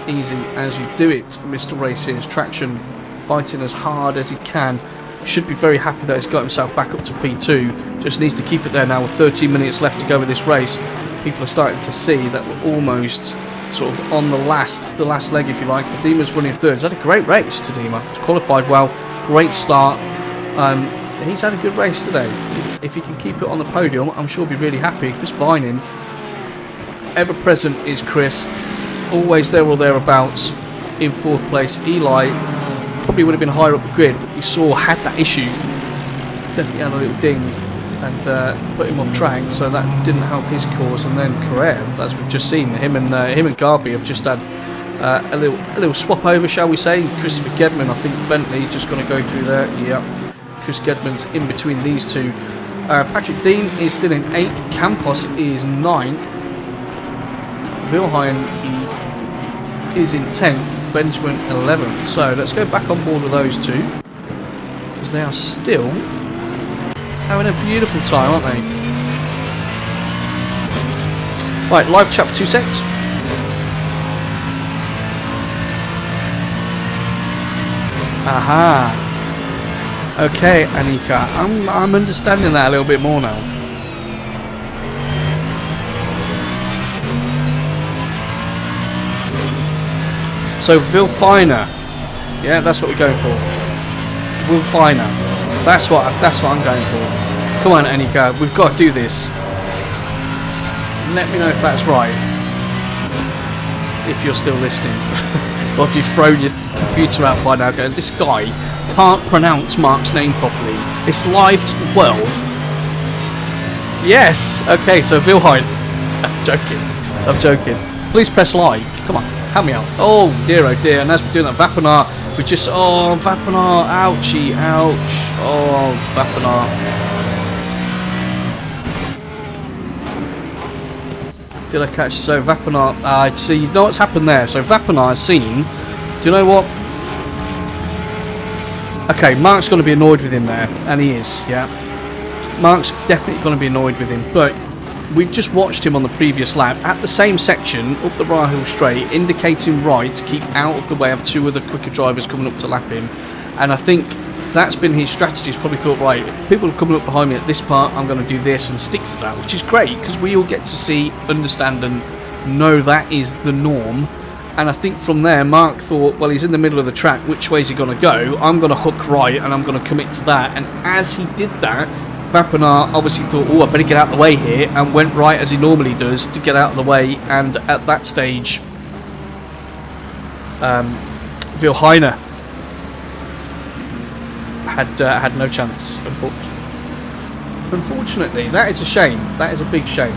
Easy as you do it, Mr. Racing's Traction fighting as hard as he can. Should be very happy that he's got himself back up to P2. Just needs to keep it there now with 13 minutes left to go with this race. people are starting to see that we're almost sort of on the last leg, if you like. Tadima's running third. He's had a great race, Tadima. He's qualified well, great start. He's had a good race today. If he can keep it on the podium, I'm sure he'll be really happy. Chris Vining, ever present is Chris, always there or thereabouts in 4th place. Eli probably would have been higher up the grid, but we saw had that issue. Definitely had a little ding and put him off track, so that didn't help his cause. And then Carrere, as we've just seen, him and Garby have just had a little swap over, shall we say. Christopher Gedman, I think Bentley just going to go through there. Yep, Chris Gedman's in between these two. Patrick Dean is still in 8th. Campos is 9th. Wilhelm is in 10th. Benjamin 11th. So let's go back on board with those two, because they are still having a beautiful time, aren't they? Right, live chat for 2 secs. Aha. Okay, Anika, I'm understanding that a little bit more now. So Will Finer, yeah, that's what we're going for. Will Finer, that's what I'm going for. Come on, Anika, we've got to do this. Let me know if that's right. If you're still listening, or if you've thrown your computer out by now, going, this guy can't pronounce Mark's name properly. It's live to the world. Yes. Okay. So Wilhelm. I'm joking. Please press like. Come on. Help me out. Oh dear. Oh dear. And as we're doing that, Vapinar, we just. Oh, Vapinar. Ouchie. Ouch. Oh, Vapinar. Did I catch? So Vapinar. See, you know what's happened there. So Vapinar has seen. Do you know what? Okay, Mark's going to be annoyed with him there, and he is, yeah. Mark's definitely going to be annoyed with him, but we've just watched him on the previous lap at the same section, up the Rahul straight, indicating right to keep out of the way of 2 other quicker drivers coming up to lap him, and I think that's been his strategy. He's probably thought, right, if people are coming up behind me at this part, I'm going to do this and stick to that, which is great, because we all get to see, understand, and know that is the norm. And I think from there, Mark thought, well, he's in the middle of the track, which way is he going to go? I'm going to hook right, and I'm going to commit to that. And as he did that, Vapinar obviously thought, oh, I better get out of the way here, and went right as he normally does to get out of the way. And at that stage, Wilhelm had no chance, unfortunately. That is a shame. That is a big shame.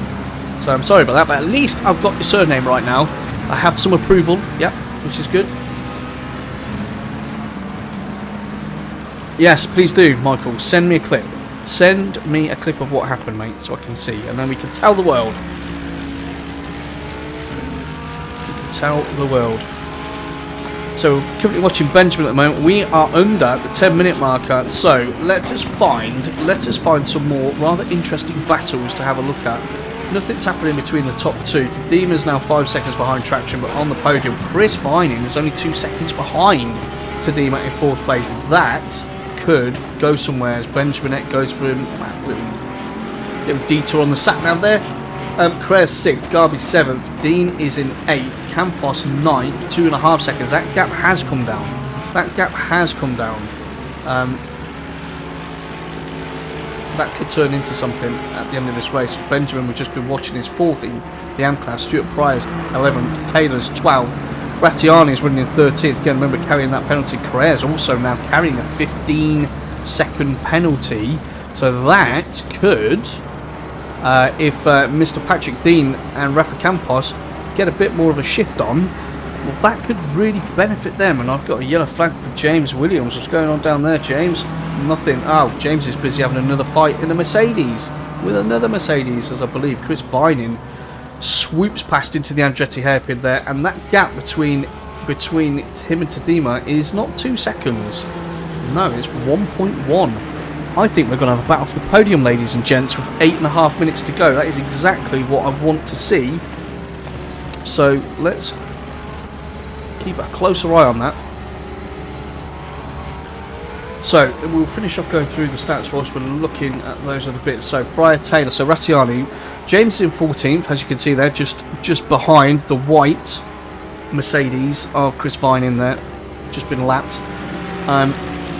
So I'm sorry about that, but at least I've got your surname right now. I have some approval, yeah, which is good. Yes, please do, Michael. Send me a clip. Send me a clip of what happened, mate, so I can see. And then we can tell the world. We can tell the world. So, we're currently watching Benjamin at the moment. We are under the 10-minute marker. So, let us find some more rather interesting battles to have a look at. Nothing's happening between the top 2. Tadima's now 5 seconds behind Traction, but on the podium, Chris Vining is only 2 seconds behind Tadima in 4th place. That could go somewhere as Benjamin goes for him. Little detour on the sat-nav there. Carrere's 6th, Garby 7th, Dean is in 8th, Campos 9th, 2.5 seconds. That gap has come down. That could turn into something at the end of this race. Benjamin, we've just been watching, his 4th in the AM class. Stuart Pryor's 11th. Taylor's 12th. Rattiani's running in 13th. Again, remember carrying that penalty. Carrere's also now carrying a 15-second penalty. So that could, if Mr. Patrick Dean and Rafa Campos get a bit more of a shift on, well, that could really benefit them. And I've got a yellow flag for James Williams. What's going on down there, James? Nothing. Oh, James is busy having another fight in a Mercedes. With another Mercedes, as I believe Chris Vining swoops past into the Andretti hairpin there. And that gap between him and Tadima is not 2 seconds. No, it's 1.1. I think we're going to have a battle for the podium, ladies and gents, with 8.5 minutes to go. That is exactly what I want to see. So let's keep a closer eye on that. So we'll finish off going through the stats whilst we're looking at those other bits. So prior Taylor, so Rattiani, James is in 14th, as you can see there, just behind the white Mercedes of Chris Vine in there, just been lapped.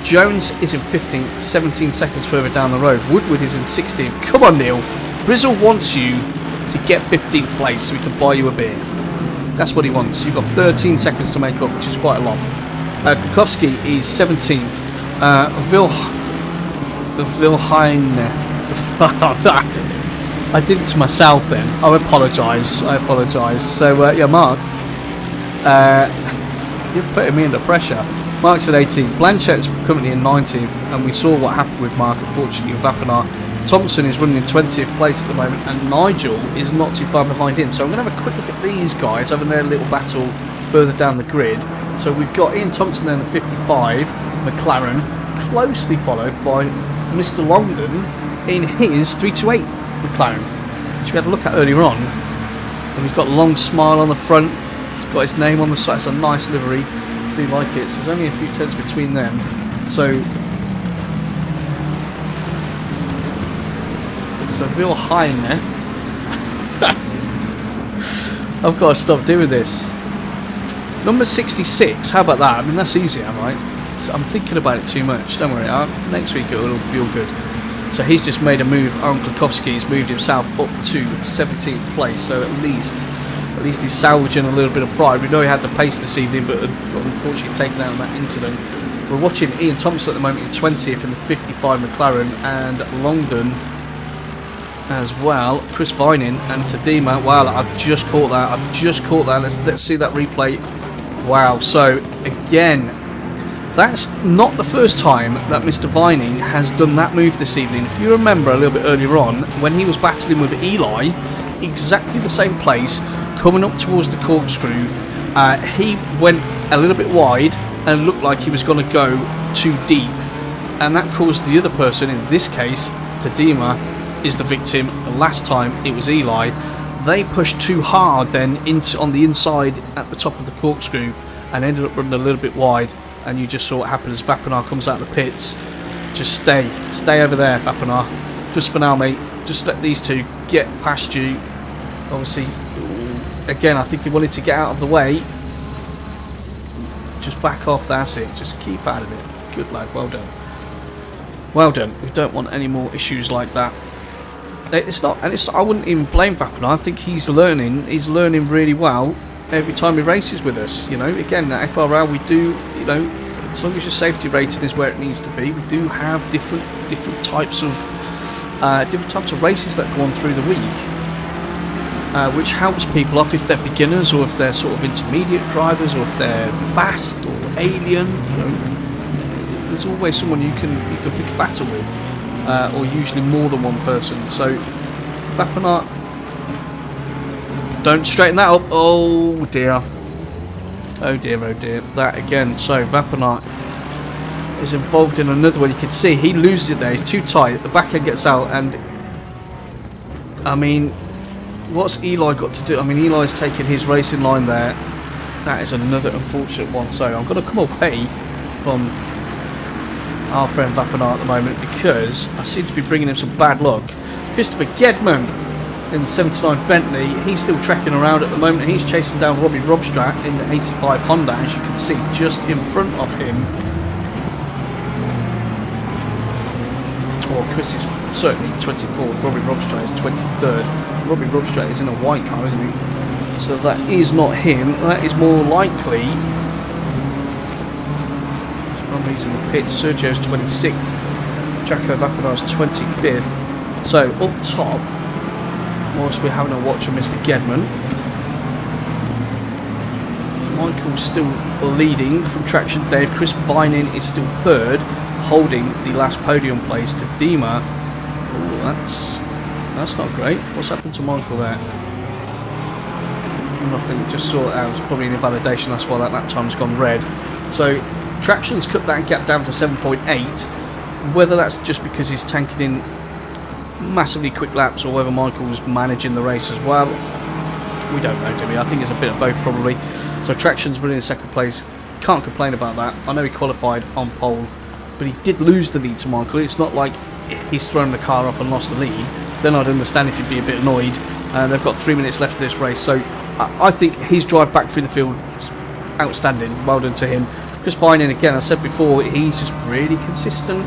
Jones is in 15th, 17 seconds further down the road. Woodward is in 16th. Come on, Neil. Brizzle wants you to get 15th place so he can buy you a beer. That's what he wants. You've got 13 seconds to make up, which is quite a lot. Kukowski is 17th. Vilheine. I did it to myself then. I apologise. So, yeah, Mark. You're putting me under pressure. Mark's at 18th. Blanchett's currently in 19th. And we saw what happened with Mark, unfortunately, with Vapinar. Thompson is running in 20th place at the moment, and Nigel is not too far behind him. So I'm going to have a quick look at these guys having their little battle further down the grid. So we've got Ian Thompson there in the 55, McLaren, closely followed by Mr. Longdon in his 328 McLaren, which we had a look at earlier on. And we've got a long smile on the front. It's got his name on the side. It's a nice livery. I do like it. So there's only a few tenths between them. So Vilheine there. I've got to stop doing this. Number 66, how about that? I mean, that's easy, right? I'm thinking about it too much. Don't worry, next week it will be all good. So he's just made a move. Aaron Klukowski's moved himself up to 17th place. So at least he's salvaging a little bit of pride. We know he had the pace this evening, but got unfortunately taken out in that incident. We're watching Ian Thompson at the moment in 20th in the 55 McLaren, and Longdon as well. Chris Vining and Tadima. Wow, I've just caught that. Let's see that replay. Wow. So again, that's not the first time that Mr. Vining has done that move this evening. If you remember a little bit earlier on, when he was battling with Eli, exactly the same place, coming up towards the corkscrew, he went a little bit wide and looked like he was going to go too deep, and that caused the other person, in this case Tadima is the victim. Last time it was Eli. They pushed too hard then on the inside at the top of the corkscrew and ended up running a little bit wide, and you just saw what happened as Vapinar comes out of the pits. Just stay over there, Vapinar, just for now, mate. Just let these two get past you. Obviously, again, I think he wanted to get out of the way. Just back off, that's it. Just keep out of it. Good lad, well done. Well done. We don't want any more issues like that. It's not, and I wouldn't even blame Vapinar. I think he's learning really well every time he races with us. You know, again, at FRL we do, you know, as long as your safety rating is where it needs to be, we do have different types of races that go on through the week, which helps people off if they're beginners or if they're sort of intermediate drivers or if they're fast or alien. You know, there's always someone you can pick a battle with. Or usually more than one person. So Vapinar, don't straighten that up. Oh dear. That again. So Vapinar is involved in another one. You can see he loses it there. He's too tight. The back end gets out, and I mean, what's Eli got to do? I mean, Eli's taken his racing line there. That is another unfortunate one. So I'm going to come away from our friend Vapinar at the moment because I seem to be bringing him some bad luck. Christopher Gedman in the 79 Bentley, he's still trekking around at the moment. He's chasing down Robbie Robstrat in the 85 Honda, as you can see just in front of him. Well, Chris is certainly 24th, Robbie Robstrat is 23rd. Robbie Robstrat is in a white car, isn't he? So that is not him. That is more likely. He's in the pits. Sergio's 26th. Jaco Vapanar's 25th. So up top, whilst we're having a watch of Mr. Gedman, Michael's still leading from Traction Dave. Chris Vining is still third, holding the last podium place to Dima. Oh, that's not great. What's happened to Michael there? Nothing. Just saw that it was probably an invalidation. That's why that time's gone red. So Traction's cut that gap down to 7.8. Whether that's just because he's tanking in massively quick laps or whether Michael's managing the race as well, we don't know, do we? I think it's a bit of both probably. So Traction's running in second place. Can't complain about that. I know he qualified on pole but he did lose the lead to Michael. It's not like he's thrown the car off and lost the lead. Then I'd understand if he'd be a bit annoyed. They've got 3 minutes left of this race, so I think his drive back through the field is outstanding. Well done to him. Just finding, again, I said before, he's just really consistent.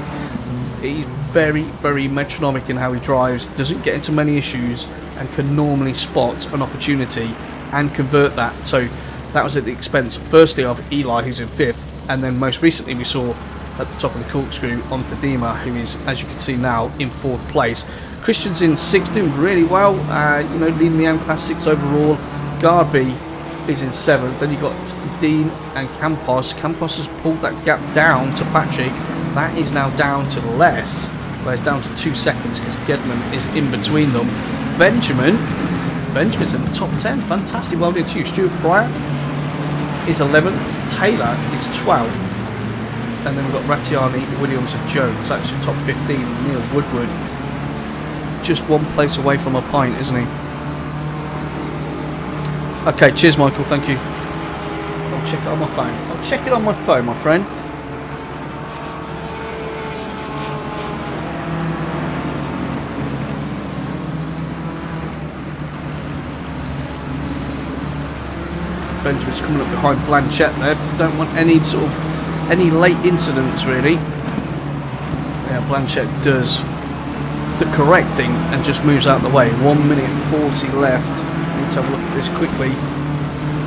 He's very, very metronomic in how he drives, doesn't get into many issues, and can normally spot an opportunity and convert that. So that was at the expense, firstly, of Eli, who's in 5th, and then most recently we saw at the top of the corkscrew on Tadema, who is, as you can see now, in 4th place. Christian's in 6th, doing really well, you know, leading the M Class 6 overall. Garby is in 7th. Then you've got Dean and Campos. Campos has pulled that gap down to Patrick. That is now down to less, where it's down to 2 seconds because Gedman is in between them. Benjamin's in the top 10. Fantastic. Well done to you. Stuart Pryor is 11th. Taylor is 12th. And then we've got Rattiani, Williams and Jones. That's your top 15. Neil Woodward, just 1 place away from a pint, isn't he? Okay, cheers Michael, thank you. I'll check it on my phone. I'll check it on my phone, my friend. Benjamin's coming up behind Blanchett there. Don't want any sort of late incidents really. Yeah, Blanchett does the correct thing and just moves out of the way. 1 minute 40 left. I need to have a look at this quickly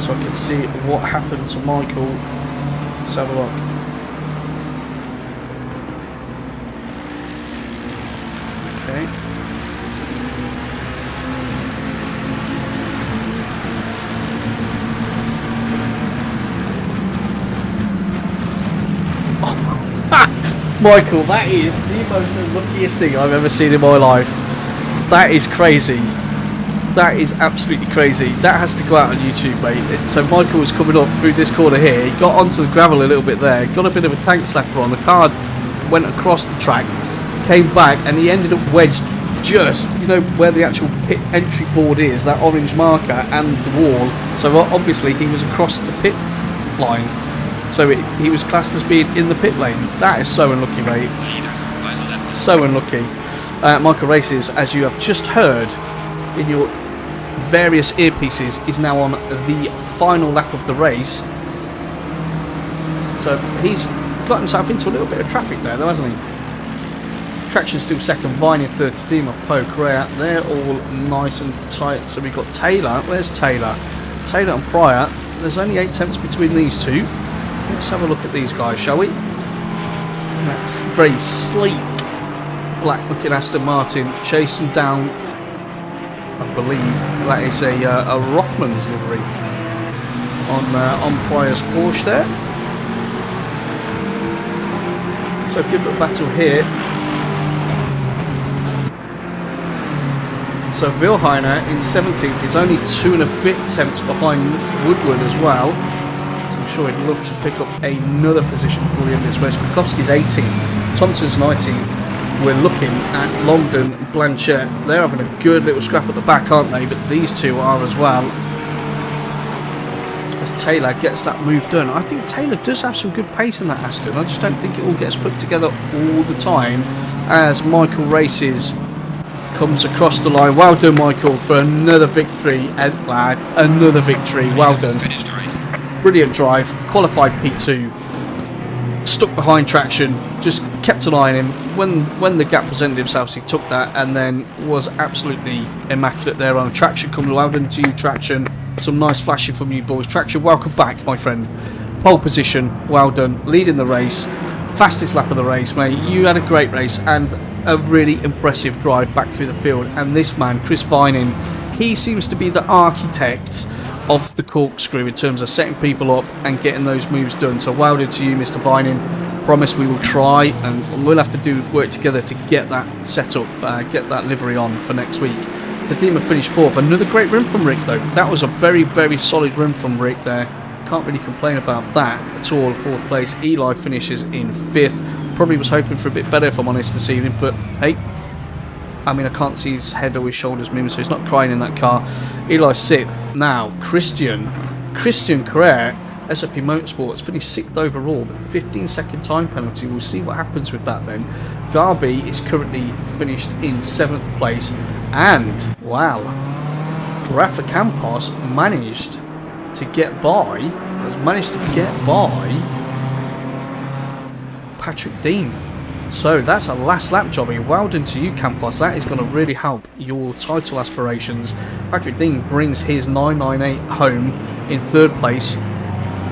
so I can see what happened to Michael. Let's have a look. Okay. Michael, that is the most unluckiest thing I've ever seen in my life. That is crazy. That is absolutely crazy. That has to go out on YouTube, mate. So Michael was coming up through this corner here. He got onto the gravel a little bit there. Got a bit of a tank slapper on. The car went across the track, came back, and he ended up wedged just, you know, where the actual pit entry board is, that orange marker, and the wall. So obviously he was across the pit line. So he was classed as being in the pit lane. That is so unlucky, mate. So unlucky. Michael Races, as you have just heard in your various earpieces, is now on the final lap of the race. So he's got himself into a little bit of traffic there, though, hasn't he? Traction still second, Vine in third, Tadema, Poe, Correa. They're all nice and tight. So we've got Taylor. Where's Taylor? Taylor and Pryor. There's only 8 tenths between these two. Let's have a look at these guys, shall we? That's very sleek, black-looking Aston Martin chasing down, I believe that is a Rothmans livery on Pryor's Porsche there. So good little battle here. So Vilhiner in 17th is only 2 and a bit tenths behind Woodward as well. I'm sure he'd love to pick up another position before the end of this race. Kwiatkowski's 18th, Thompson's 19th. We're looking at Longdon and Blanchett. They're having a good little scrap at the back, aren't they? But these two are as well. As Taylor gets that move done. I think Taylor does have some good pace in that Aston. I just don't think it all gets put together all the time. As Michael Races comes across the line. Well done, Michael, for another victory. Another victory. Well done. Brilliant drive, qualified P2, stuck behind traction, just kept an eye on him. When the gap presented himself, he took that and then was absolutely immaculate there on traction. Coming well done to you, Traction. Some nice flashing from you boys. Traction, welcome back, my friend. Pole position, well done. Leading the race, fastest lap of the race, mate. You had a great race and a really impressive drive back through the field. And this man, Chris Vining, he seems to be the architect of the corkscrew in terms of setting people up and getting those moves done. So well done to you, Mr. Vining. Promise we will try and we'll have to work together to get that set up, get that livery on for next week. Tadema finished 4th. Another great run from Rick though. That was a very, very solid run from Rick there. Can't really complain about that at all. 4th place. Eli finishes in 5th. Probably was hoping for a bit better if I'm honest this evening, but hey, I mean, I can't see his head or his shoulders moving, so he's not crying in that car. Eli's 6th. Now, Christian Correa SOP Motorsports finished 6th overall, but 15-second time penalty. We'll see what happens with that then. Garby is currently finished in 7th place, and wow, Rafa Campos managed to get by. Patrick Dean. So that's a last lap jobby. Well done to you, Campos. That is going to really help your title aspirations. Patrick Dean brings his 998 home in 3rd place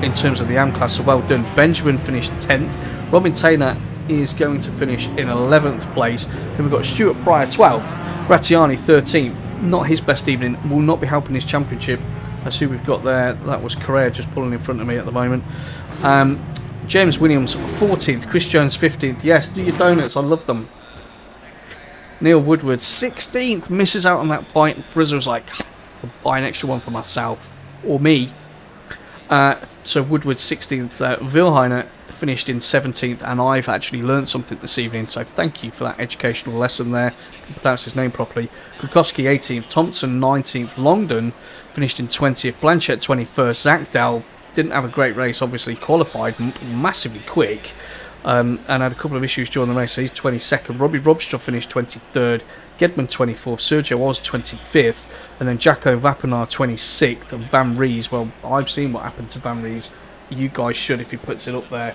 in terms of the AM class, so well done. Benjamin finished 10th. Robin Taylor is going to finish in 11th place. Then we've got Stuart Pryor 12th. Rattiani 13th. Not his best evening. Will not be helping his championship. That's who we've got there. That was Correa just pulling in front of me at the moment. James Williams 14th, Chris Jones 15th. Yes, do your donuts, I love them. Neil Woodward 16th, misses out on that point. Brizzle's like, I'll buy an extra one for myself or me. So Woodward 16th, Vilheiner finished in 17th, and I've actually learned something this evening, so thank you for that educational lesson there. I can pronounce his name properly. Kukowski 18th, Thompson 19th, Longdon finished in 20th, Blanchett 21st, Zach Dowell didn't have a great race, obviously qualified massively quick, and had a couple of issues during the race, so he's 22nd. Robbie Robstraw finished 23rd, Gedman 24th, Sergio was 25th, and then Jacko Vapinar 26th, and Van Rees, well, I've seen what happened to Van Rees. You guys should if he puts it up there.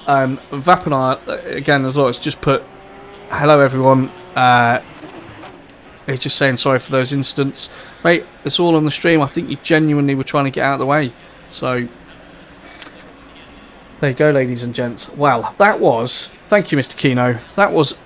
Vapinar, again, as well, it's just put, hello everyone, he's just saying sorry for those incidents. Mate, it's all on the stream. I think you genuinely were trying to get out of the way, so there you go, ladies and gents. Well, that was, thank you, Mr. Kino. That was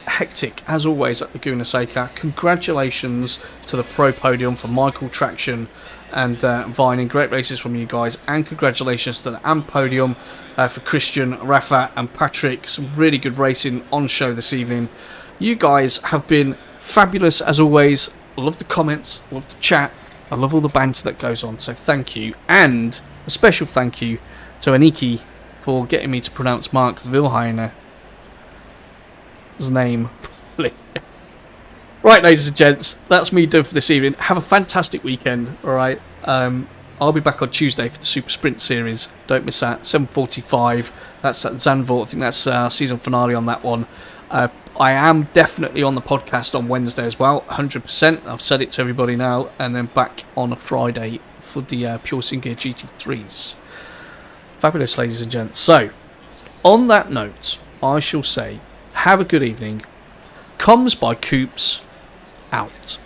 hectic, as always, at Laguna Seca. Congratulations to the Pro Podium for Michael, Traction, and Vining. Great races from you guys. And congratulations to the AM Podium for Christian, Rafa, and Patrick. Some really good racing on show this evening. You guys have been fabulous, as always. I love the comments, I love the chat, I love all the banter that goes on. So thank you. And a special thank you to Aniki for getting me to pronounce Mark Vilheiner's name properly. Right, ladies and gents, that's me done for this evening. Have a fantastic weekend, alright? I'll be back on Tuesday for the Super Sprint Series. Don't miss that. 7:45. That's at Zandvoort. I think that's season finale on that one. I am definitely on the podcast on Wednesday as well, 100%. I've said it to everybody now. And then back on a Friday for the Pure Singear GT3s. Fabulous, ladies and gents. So, on that note, I shall say, have a good evening. COMMS by COOPS, out.